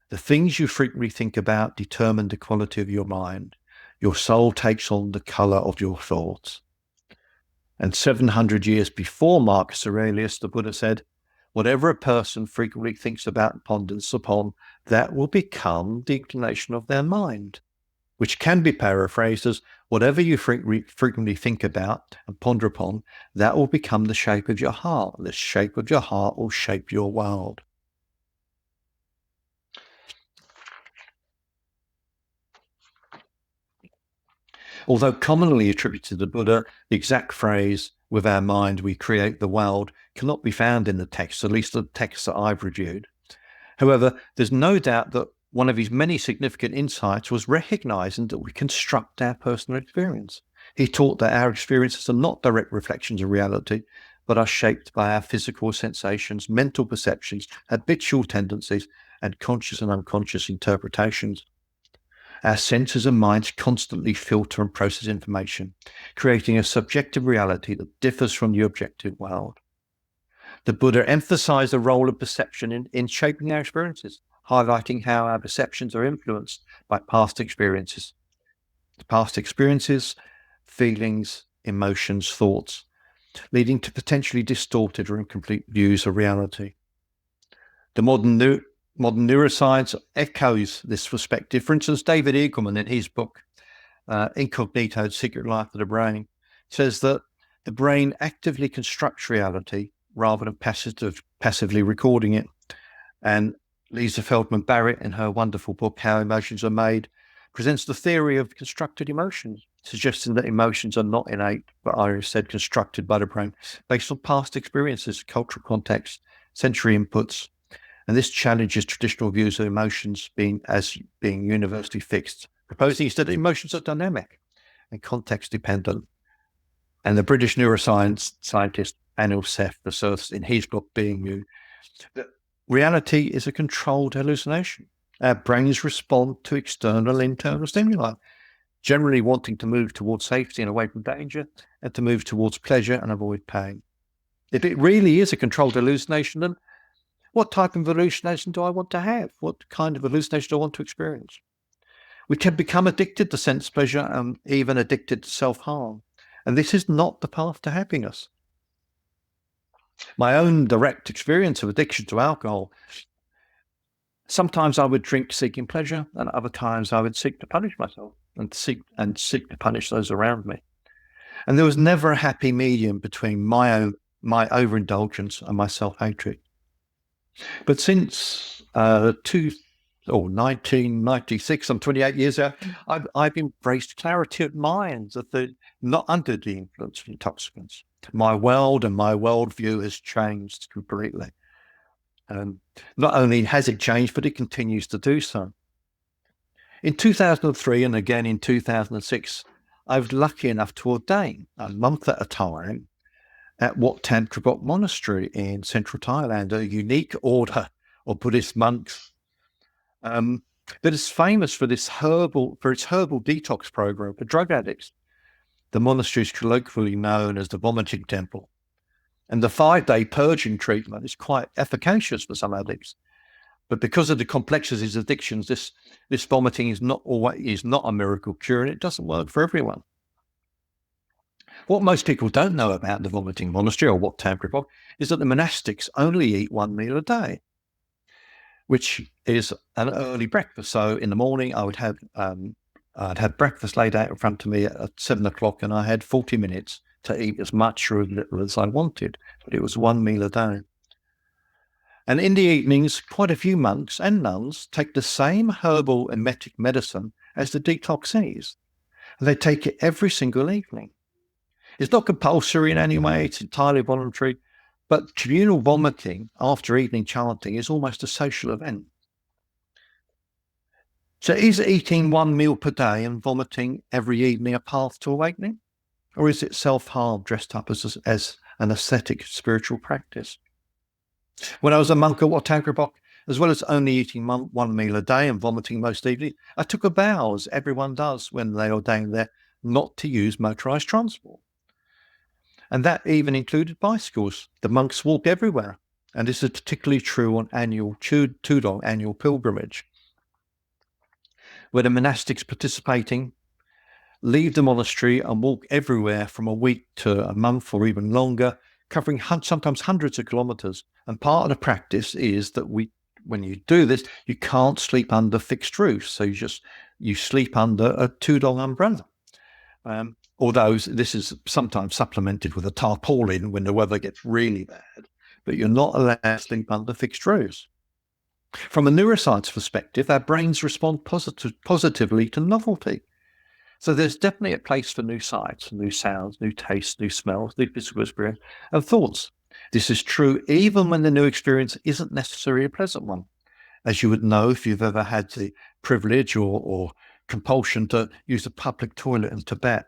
the things you frequently think about determine the quality of your mind. Your soul takes on the color of your thoughts. And 700 years before Marcus Aurelius, the Buddha said, whatever a person frequently thinks about and ponders upon that will become the inclination of their mind, which can be paraphrased as whatever you frequently think about and ponder upon, that will become the shape of your heart. The shape of your heart will shape your world. Although commonly attributed to the Buddha, the exact phrase, with our mind we create the world, cannot be found in the text, at least the texts that I've reviewed. However, there's no doubt that one of his many significant insights was recognizing that we construct our personal experience. He taught that our experiences are not direct reflections of reality, but are shaped by our physical sensations, mental perceptions, habitual tendencies, and conscious and unconscious interpretations. Our senses and minds constantly filter and process information, creating a subjective reality that differs from the objective world. The Buddha emphasized the role of perception in shaping our experiences, highlighting how our perceptions are influenced by past experiences. Past experiences, feelings, emotions, thoughts, leading to potentially distorted or incomplete views of reality. The modern neuroscience echoes this perspective. For instance, David Eagleman, in his book, Incognito, The Secret Life of the Brain, says that the brain actively constructs reality rather than passively recording it. And Lisa Feldman Barrett, in her wonderful book, How Emotions Are Made, presents the theory of constructed emotions, suggesting that emotions are not innate, but are instead constructed by the brain based on past experiences, cultural context, sensory inputs. And this challenges traditional views of emotions being universally fixed, proposing instead that emotions are dynamic and context dependent. And the British neuroscience scientist Anil Seth asserts in his book, Being You, that reality is a controlled hallucination. Our brains respond to external, internal stimuli, generally wanting to move towards safety and away from danger, and to move towards pleasure and avoid pain. If it really is a controlled hallucination, then what type of hallucination do I want to have? What kind of hallucination do I want to experience? We can become addicted to sense pleasure and even addicted to self-harm. And this is not the path to happiness. My own direct experience of addiction to alcohol, sometimes I would drink seeking pleasure, and other times I would seek to punish myself and seek to punish those around me. And there was never a happy medium between my overindulgence and my self-hatred. But since 1996, I'm 28 years old, I've embraced clarity of mind, that not under the influence of intoxicants. My world and my worldview has changed completely. Not only has it changed, but it continues to do so. In 2003 and again in 2006, I was lucky enough to ordain a month at a time at Wat Tam Krabok Monastery in central Thailand, a unique order of Buddhist monks that is famous for its herbal detox program for drug addicts. The monastery is colloquially known as the vomiting temple, and the 5-day purging treatment is quite efficacious for some addicts. But because of the complexities of addictions, this vomiting is not a miracle cure, and it doesn't work for everyone. What most people don't know about the vomiting monastery, or Wat Tam Krabok, is that the monastics only eat one meal a day, which is an early breakfast. So in the morning, I'd have breakfast laid out in front of me at 7 o'clock, and I had 40 minutes to eat as much or as little as I wanted. But it was one meal a day. And in the evenings, quite a few monks and nuns take the same herbal emetic medicine as the detoxees. And they take it every single evening. It's not compulsory in any way, it's entirely voluntary, but communal vomiting after evening chanting is almost a social event. So is eating one meal per day and vomiting every evening a path to awakening? Or is it self-harm dressed up as an ascetic spiritual practice? When I was a monk at Wat Tam Krabok, as well as only eating one meal a day and vomiting most evenings, I took a vow, as everyone does when they ordain there, not to use motorised transport. And that even included bicycles. The monks walk everywhere. And this is particularly true on annual Tudong annual pilgrimage, where the monastics participating leave the monastery and walk everywhere from a week to a month or even longer, covering sometimes hundreds of kilometers. And part of the practice is that we when you do this, you can't sleep under fixed roofs. So you sleep under a two-dog umbrella. Although this is sometimes supplemented with a tarpaulin when the weather gets really bad, but you're not allowed to sleep under fixed roofs. From a neuroscience perspective, our brains respond positively to novelty. So there's definitely a place for new sights, new sounds, new tastes, new smells, new physical experience, and thoughts. This is true even when the new experience isn't necessarily a pleasant one, as you would know if you've ever had the privilege or compulsion to use a public toilet in Tibet.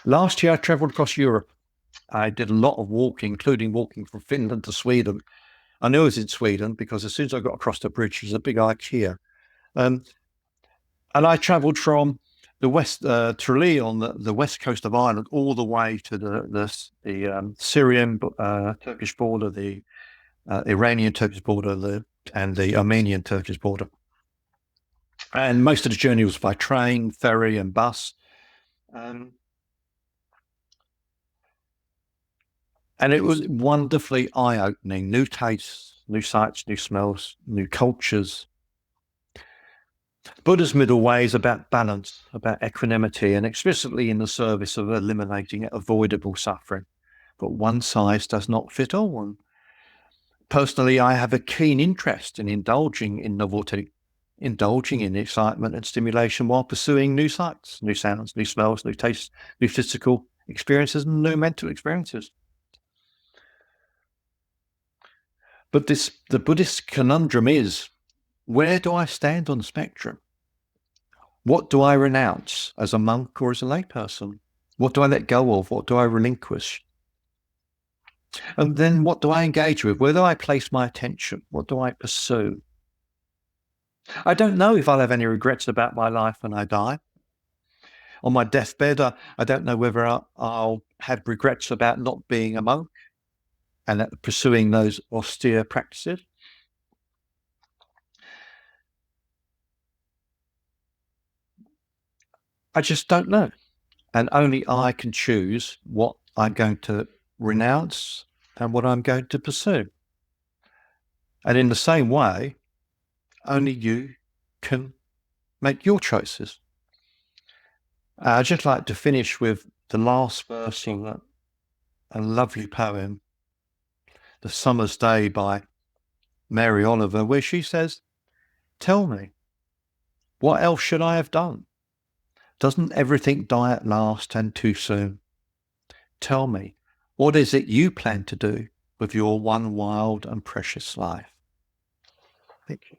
Last year, I travelled across Europe. I did a lot of walking, including walking from Finland to Sweden. I knew I was in Sweden because as soon as I got across the bridge, there's a big IKEA. And I travelled from the west, Tralee on the west coast of Ireland, all the way to the Syrian Turkish border, the Iranian Turkish border, and the Armenian Turkish border. And most of the journey was by train, ferry, and bus. And it was wonderfully eye-opening. New tastes, new sights, new smells, new cultures. Buddha's middle way is about balance, about equanimity, and explicitly in the service of eliminating avoidable suffering. But one size does not fit all. And personally, I have a keen interest in indulging in novelty, indulging in excitement and stimulation while pursuing new sights, new sounds, new smells, new tastes, new physical experiences, and new mental experiences. But the Buddhist conundrum is, where do I stand on the spectrum? What do I renounce as a monk or as a layperson? What do I let go of? What do I relinquish? And then what do I engage with? Where do I place my attention? What do I pursue? I don't know if I'll have any regrets about my life when I die. On my deathbed, I don't know whether I'll have regrets about not being a monk and pursuing those austere practices. I just don't know. And only I can choose what I'm going to renounce and what I'm going to pursue. And in the same way, only you can make your choices. I'd just like to finish with the last verse of a lovely poem, The Summer's Day by Mary Oliver, where she says, "Tell me, what else should I have done? Doesn't everything die at last and too soon? Tell me, what is it you plan to do with your one wild and precious life?" Thank you.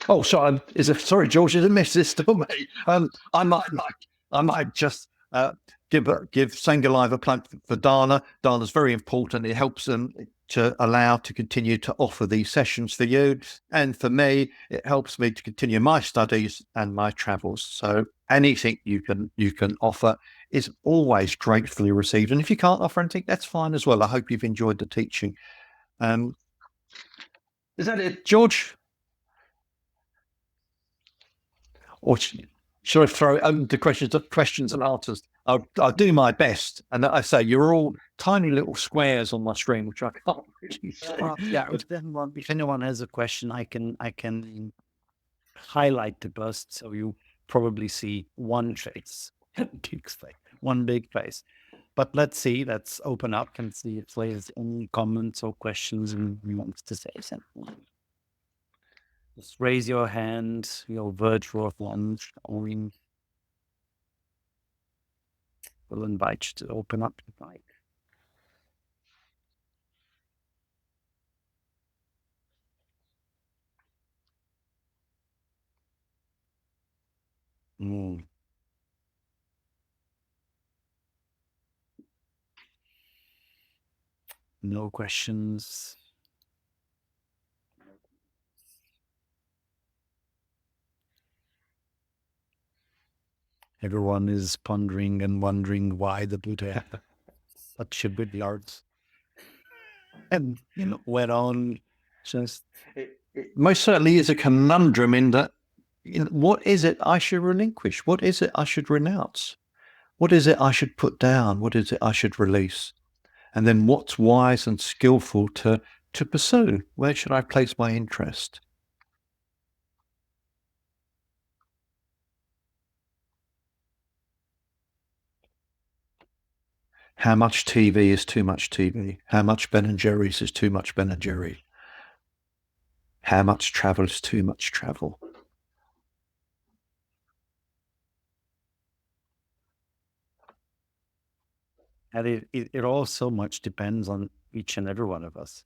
Oh, sorry. Sorry, George, is a miss this still me? I might just give Sangha Live a plug for Dana. Dana's very important. It helps them to allow to continue to offer these sessions for you, and for me, it helps me to continue my studies and my travels. So anything you can offer is always gratefully received. And if you can't offer anything, that's fine as well. I hope you've enjoyed the teaching. Is that it, George? Or should I throw it open to questions and answers? I'll do my best. And I say, you're all tiny little squares on my screen, which I can't really see. Yeah, if anyone has a question, I can highlight the bust, so you probably see one face, one big face. But let's open up and see if there's any comments or questions and you want to say something. Just raise your hand, your virtual one. We'll invite you to open up the mic. No questions. Everyone is pondering and wondering why the Buddha had such a good yards. And went on Just, it most certainly is a conundrum in that, what is it I should relinquish? What is it I should renounce? What is it I should put down? What is it I should release? And then what's wise and skillful to pursue? Where should I place my interest? How much TV is too much TV? How much Ben and Jerry's is too much Ben and Jerry? How much travel is too much travel? And it all so much depends on each and every one of us.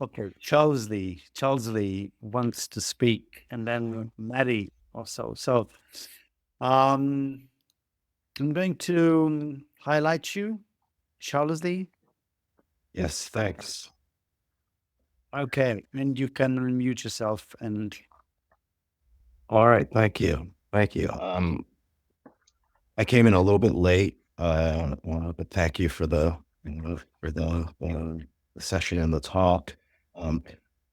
Okay, Charles Lee wants to speak, and then Maddie also. So, I'm going to highlight you, Charles Lee. Yes, thanks. Okay, and you can unmute yourself and. All right, thank you. Thank you. I came in a little bit late, but thank you for the session and the talk.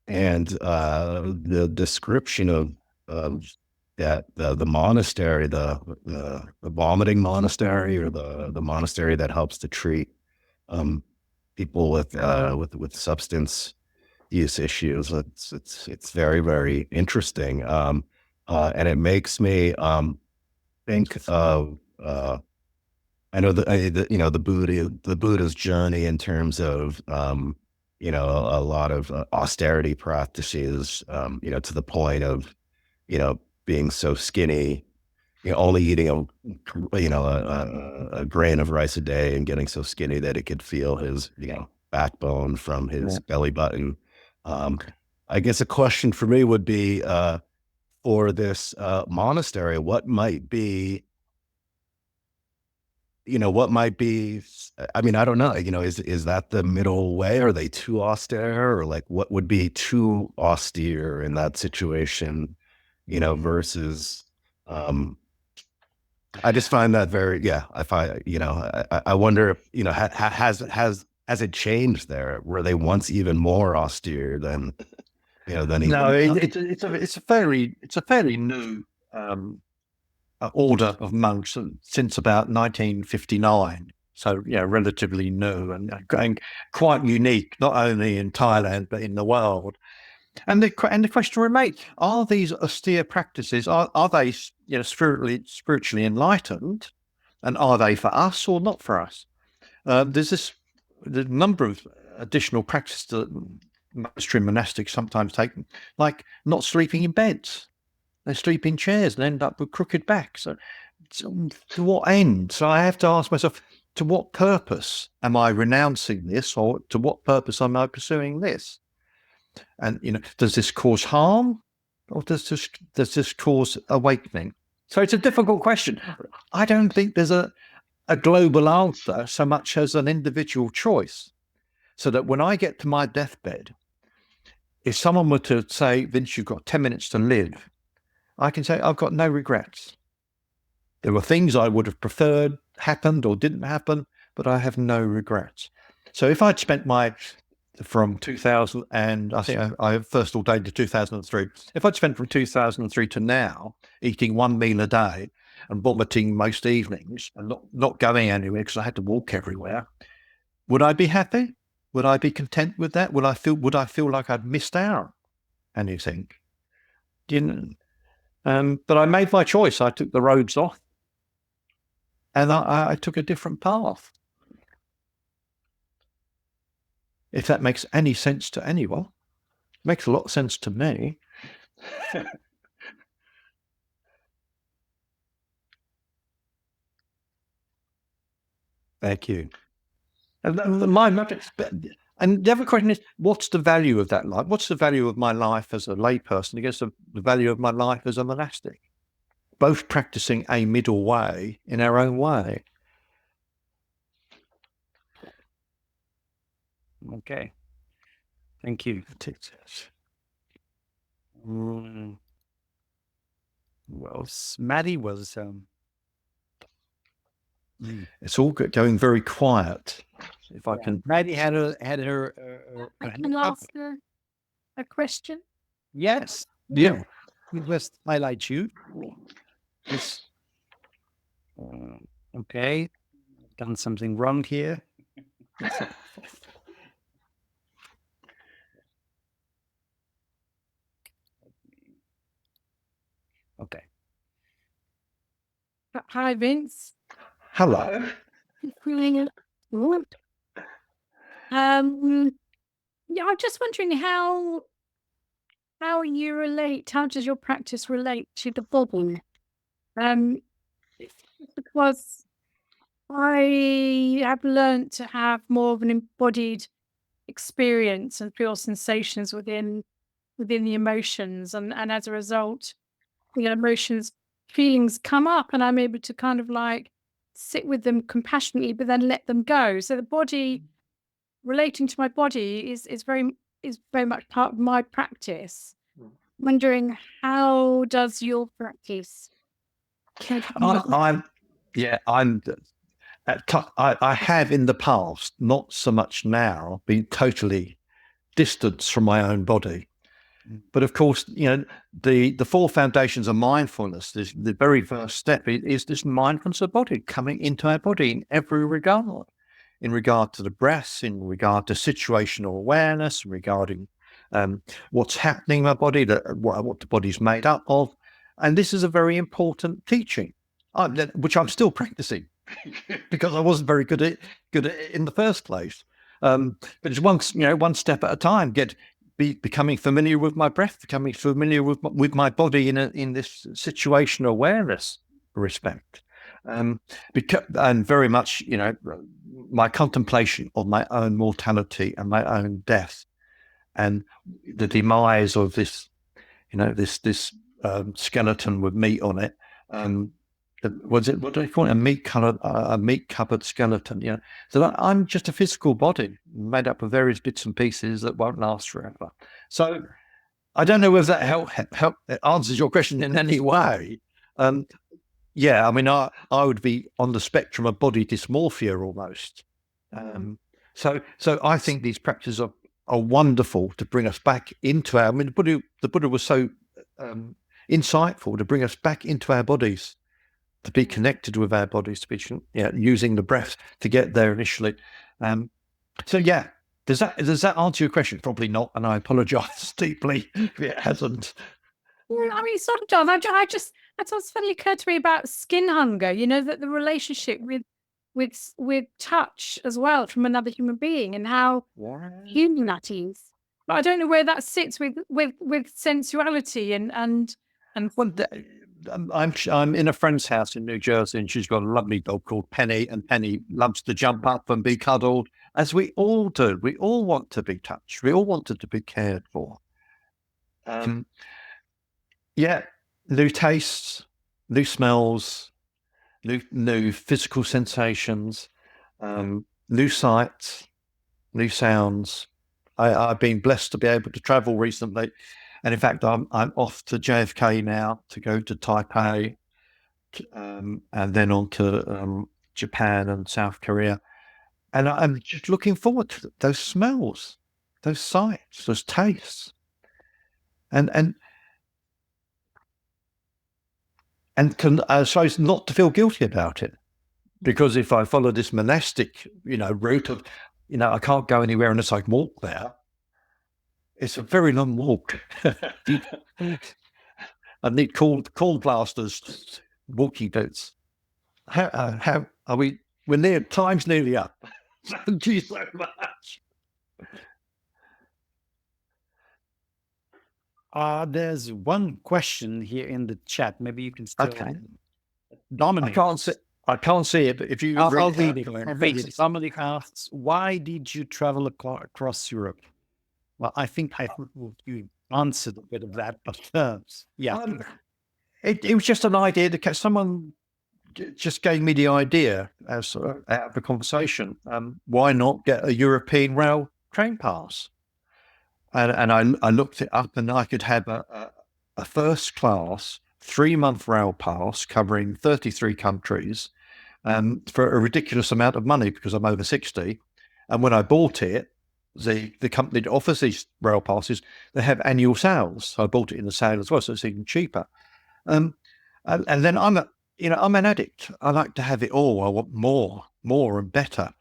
And the description of that the monastery, the vomiting monastery, or the monastery that helps to treat people with substance use issues. It's very, very interesting. And it makes me think of I know the Buddha's journey in terms of a lot of austerity practices, to the point of being so skinny, only eating a grain of rice a day, and getting so skinny that it could feel his backbone from his belly button. I guess a question for me would be, for this monastery, what might be, I mean, I don't know, is that the middle way? Are they too austere, or like what would be too austere in that situation, versus, I just find that very, I wonder if, has it changed there? Were they once even more austere than, No, it's a fairly new order of monks since about 1959. So relatively new and going quite unique, not only in Thailand but in the world. And the question remains: are these austere practices, are they spiritually enlightened, and are they for us or not for us? There's the number of additional practices that monastery monastics sometimes take, like not sleeping in beds. They sleep in chairs and end up with crooked backs. So, to what end? So I have to ask myself, to what purpose am I renouncing this, or to what purpose am I pursuing this? And does this cause harm, or does this cause awakening? So it's a difficult question. I don't think there's a global answer so much as an individual choice. So that when I get to my deathbed, if someone were to say, Vince, you've got 10 minutes to live, I can say, I've got no regrets. There were things I would have preferred happened or didn't happen, but I have no regrets. So if I'd spent from 2000, and I think I first ordained in 2003, if I'd spent from 2003 to now eating one meal a day and vomiting most evenings and not going anywhere because I had to walk everywhere, would I be happy? Would I be content with that? Would I feel like I'd missed out anything? But I made my choice. I took the roads off, and I took a different path. If that makes any sense to anyone, it makes a lot of sense to me. Thank you. And the other question is, what's the value of that life? What's the value of my life as a layperson against the value of my life as a monastic? Both practicing a middle way in our own way. Okay. Thank you. Well, Maddie was. It's all going very quiet. if I can. Maddie had her I hand can up. ask a question. Yes. Yeah. We just highlight you. Yes. Okay. Done something wrong here. Okay. Hi, Vince. Hello. Yeah, I'm just wondering how you relate. How does your practice relate to the body? Because I have learned to have more of an embodied experience and feel sensations within the emotions, and as a result, the emotions, feelings come up, and I'm able to kind of like sit with them compassionately, but then let them go. So the body, relating to my body, is very much part of my practice. Wondering, how does your practice? I'm I have in the past, not so much now, been totally distanced from my own body. But of course, the four foundations of mindfulness, the very first step is this mindfulness of body, coming into our body in every regard, in regard to the breath, in regard to situational awareness, regarding what's happening in my body, what the body's made up of. And this is a very important teaching, which I'm still practicing because I wasn't very good at it in the first place. But it's one step at a time. Becoming familiar with my breath, becoming familiar with my body in this situational awareness respect, and very much my contemplation of my own mortality and my own death, and the demise of this skeleton with meat on it. What do they call it? A meat covered skeleton. So I'm just a physical body made up of various bits and pieces that won't last forever. So I don't know whether that help answers your question in any way. Yeah, I mean, I would be on the spectrum of body dysmorphia almost. So I think these practices are wonderful to bring us back into our. I mean, the Buddha was so insightful to bring us back into our bodies, to be connected with our bodies, to be using the breath to get there initially. So yeah, does that answer your question? Probably not, and I apologise deeply if it hasn't. Well, I mean, sort of, John. I just, that's what's funny occurred to me about skin hunger. That the relationship with touch as well from another human being, and how human that is. But I don't know where that sits with sensuality and. Well, I'm in a friend's house in New Jersey, and she's got a lovely dog called Penny, and Penny loves to jump up and be cuddled, as we all do. We all want to be touched. We all want to be cared for. New tastes, new smells, new physical sensations, new sights, new sounds. I've been blessed to be able to travel recently. And in fact, I'm off to JFK now to go to Taipei, and then on to Japan and South Korea. And I'm just looking forward to those smells, those sights, those tastes, and can so not to feel guilty about it, because if I follow this monastic, route of, I can't go anywhere unless I can walk there. It's a very long walk. I need cold blasters, walking boots. How are we? Time's nearly up. Thank you so much. There's one question here in the chat. Maybe you can still dominate. I can't see it, but if you I'll read it. Somebody asks, why did you travel across Europe? Well, I think you answered a bit of that, but yeah. It was just an idea that someone just gave me the idea as out of the conversation. Why not get a European rail train pass? And I looked it up, and I could have a first class 3-month rail pass covering 33 countries for a ridiculous amount of money, because I'm over 60. And when I bought it, the company that offers these rail passes, they have annual sales. So I bought it in the sale as well, so it's even cheaper. And then I'm an addict. I like to have it all. I want more and better.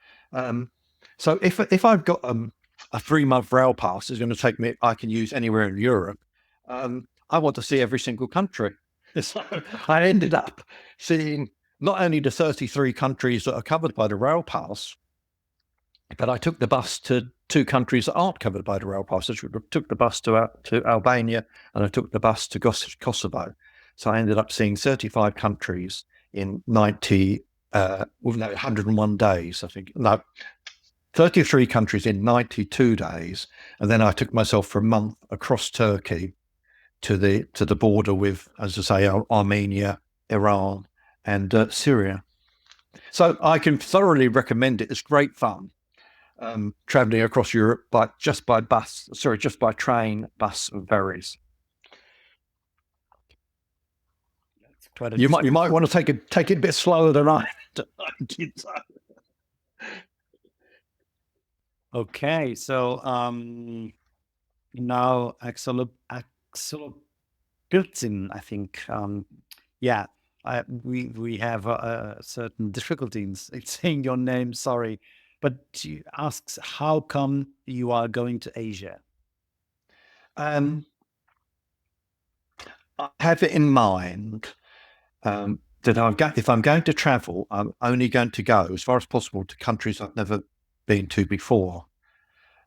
So if I've got a 3-month rail pass is going to take me, I can use anywhere in Europe. I want to see every single country. So I ended up seeing not only the 33 countries that are covered by the rail pass, but I took the bus to 2 countries that aren't covered by the rail pass. I took the bus to Albania, and I took the bus to Kosovo. So I ended up seeing 35 countries in 101 days, I think. No, 33 countries in 92 days. And then I took myself for a month across Turkey to the border with, as I say, Armenia, Iran, and Syria. So I can thoroughly recommend it. It's great fun. Traveling across Europe just by train, bus, and ferries. You might want to take it a bit slower than I did. Okay, so now Axel Pilzin, I think. Yeah, we have certain difficulties in saying your name. Sorry, but she asks, how come you are going to Asia? I have it in mind that if I'm going to travel, I'm only going to go as far as possible to countries I've never been to before.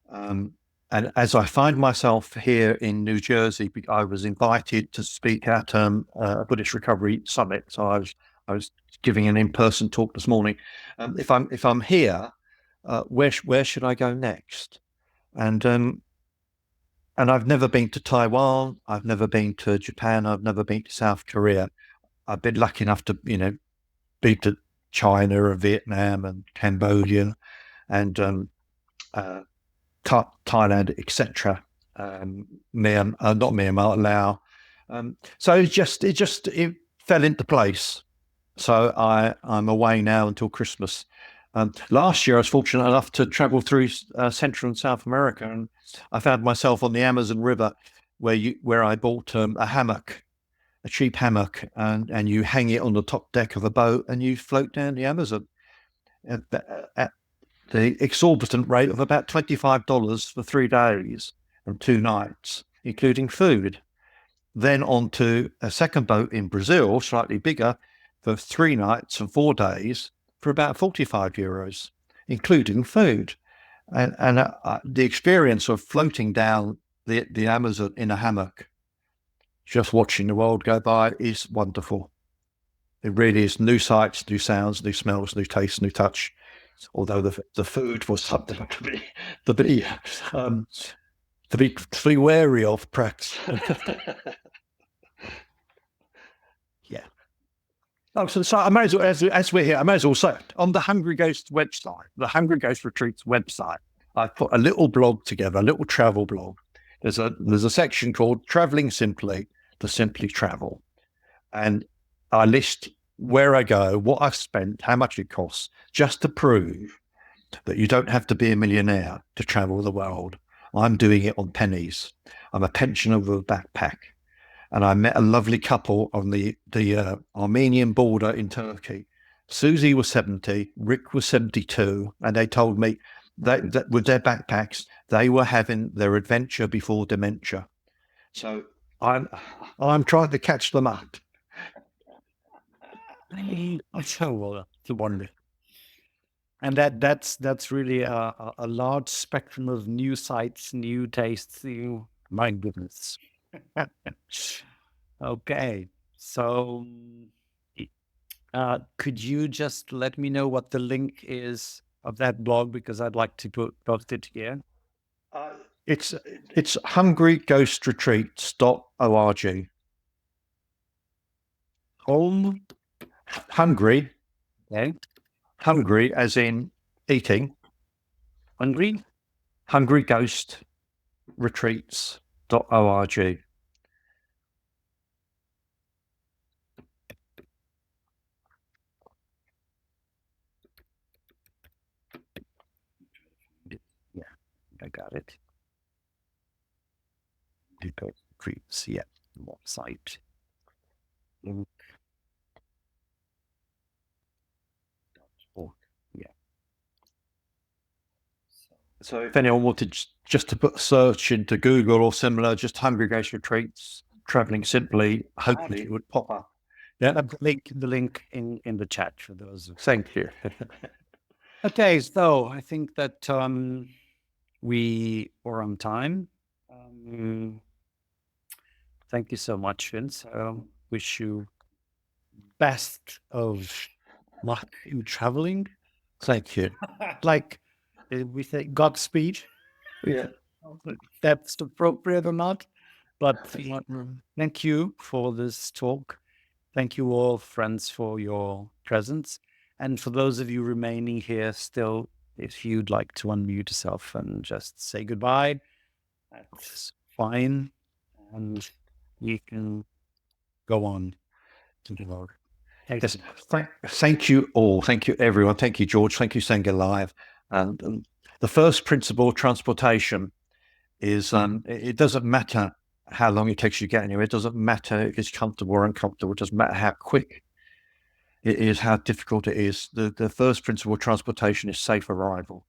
And as I find myself here in New Jersey, I was invited to speak at a Buddhist Recovery Summit. So I was giving an in-person talk this morning. If I'm here, where should I go next? And I've never been to Taiwan. I've never been to Japan. I've never been to South Korea. I've been lucky enough to, be to China and Vietnam and Cambodia and Thailand, etc. Not Myanmar, Laos. So it fell into place. So I'm away now until Christmas. Last year, I was fortunate enough to travel through Central and South America, and I found myself on the Amazon River, where I bought a hammock, a cheap hammock, and you hang it on the top deck of a boat, and you float down the Amazon at the exorbitant rate of about $25 for 3 days and 2 nights, including food. Then on to a second boat in Brazil, slightly bigger, for 3 nights and 4 days for about €45, including food. And the experience of floating down the Amazon in a hammock, just watching the world go by, is wonderful. It really is. New sights, new sounds, new smells, new tastes, new touch. Although the food was something to be wary of, perhaps. Yeah. Oh, so I may as well, as we're here, I may as well say, on the Hungry Ghost website, the Hungry Ghost Retreats website, I put a little blog together, a little travel blog. There's a section called Traveling Simply to Simply Travel. And I list where I go, what I've spent, how much it costs, just to prove that you don't have to be a millionaire to travel the world. I'm doing it on pennies. I'm a pensioner with a backpack. And I met a lovely couple on the Armenian border in Turkey. Susie was 70, Rick was 72, and they told me that with their backpacks, they were having their adventure before dementia. So I'm trying to catch them up. So wonderful. And that's really a large spectrum of new sights, new tastes, my goodness. Okay, so could you just let me know what the link is of that blog, because I'd like to post it here. It's hungryghostretreats.org. Home. Hungry. Okay. Hungry as in eating. Hungry. hungryghostretreats.org. I got it. Deeper creeps, yeah, more site. Oh, yeah. So if anyone wanted just to put a search into Google or similar, just Hungry Ghost Retreats, traveling simply, hopefully it would pop up. Yeah. The link in the chat for those. Thank you. Okay, so I think that we are on time. Thank you so much, Vince. Wish you best of luck in traveling. Thank you. Like we say, Godspeed. Yeah. If that's appropriate or not. But thank you for this talk. Thank you all, friends, for your presence. And for those of you remaining here still, if you'd like to unmute yourself and just say goodbye, that's fine. And you can go on to the Lord. Yes. Thank you all. Thank you, everyone. Thank you, George. Thank you, Sangha Live. And the first principle of transportation is it doesn't matter how long it takes you to get anywhere. It doesn't matter if it's comfortable or uncomfortable. It doesn't matter how quick it is, how difficult it is. The first principle of transportation is safe arrival.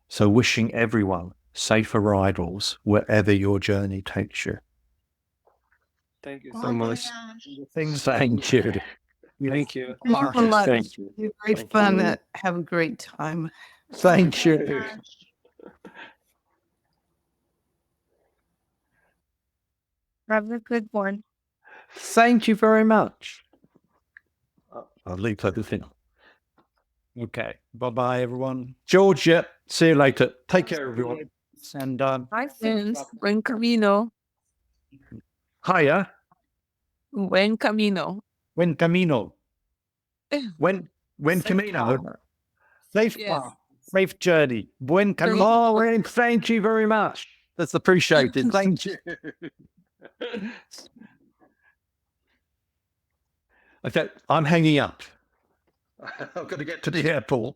So wishing everyone safe arrivals wherever your journey takes you. Thank you so much. Thank you. Thank you. Thank you so much. Thank you. You're very Thank fun. you. Have a great time. Thank you. Have a good one. Thank you very much. I'll leave everything. Okay. Bye-bye, everyone. George, yeah. See you later. Take care, everyone. And Bye, Friends, buen camino. Hiya. Buen camino. buen camino. When Camino. Safe Yes. path. Safe journey. Buen camino. Oh, well, thank you very much. That's appreciated. Thank you. Okay, I'm hanging up. I've got to get to the airport.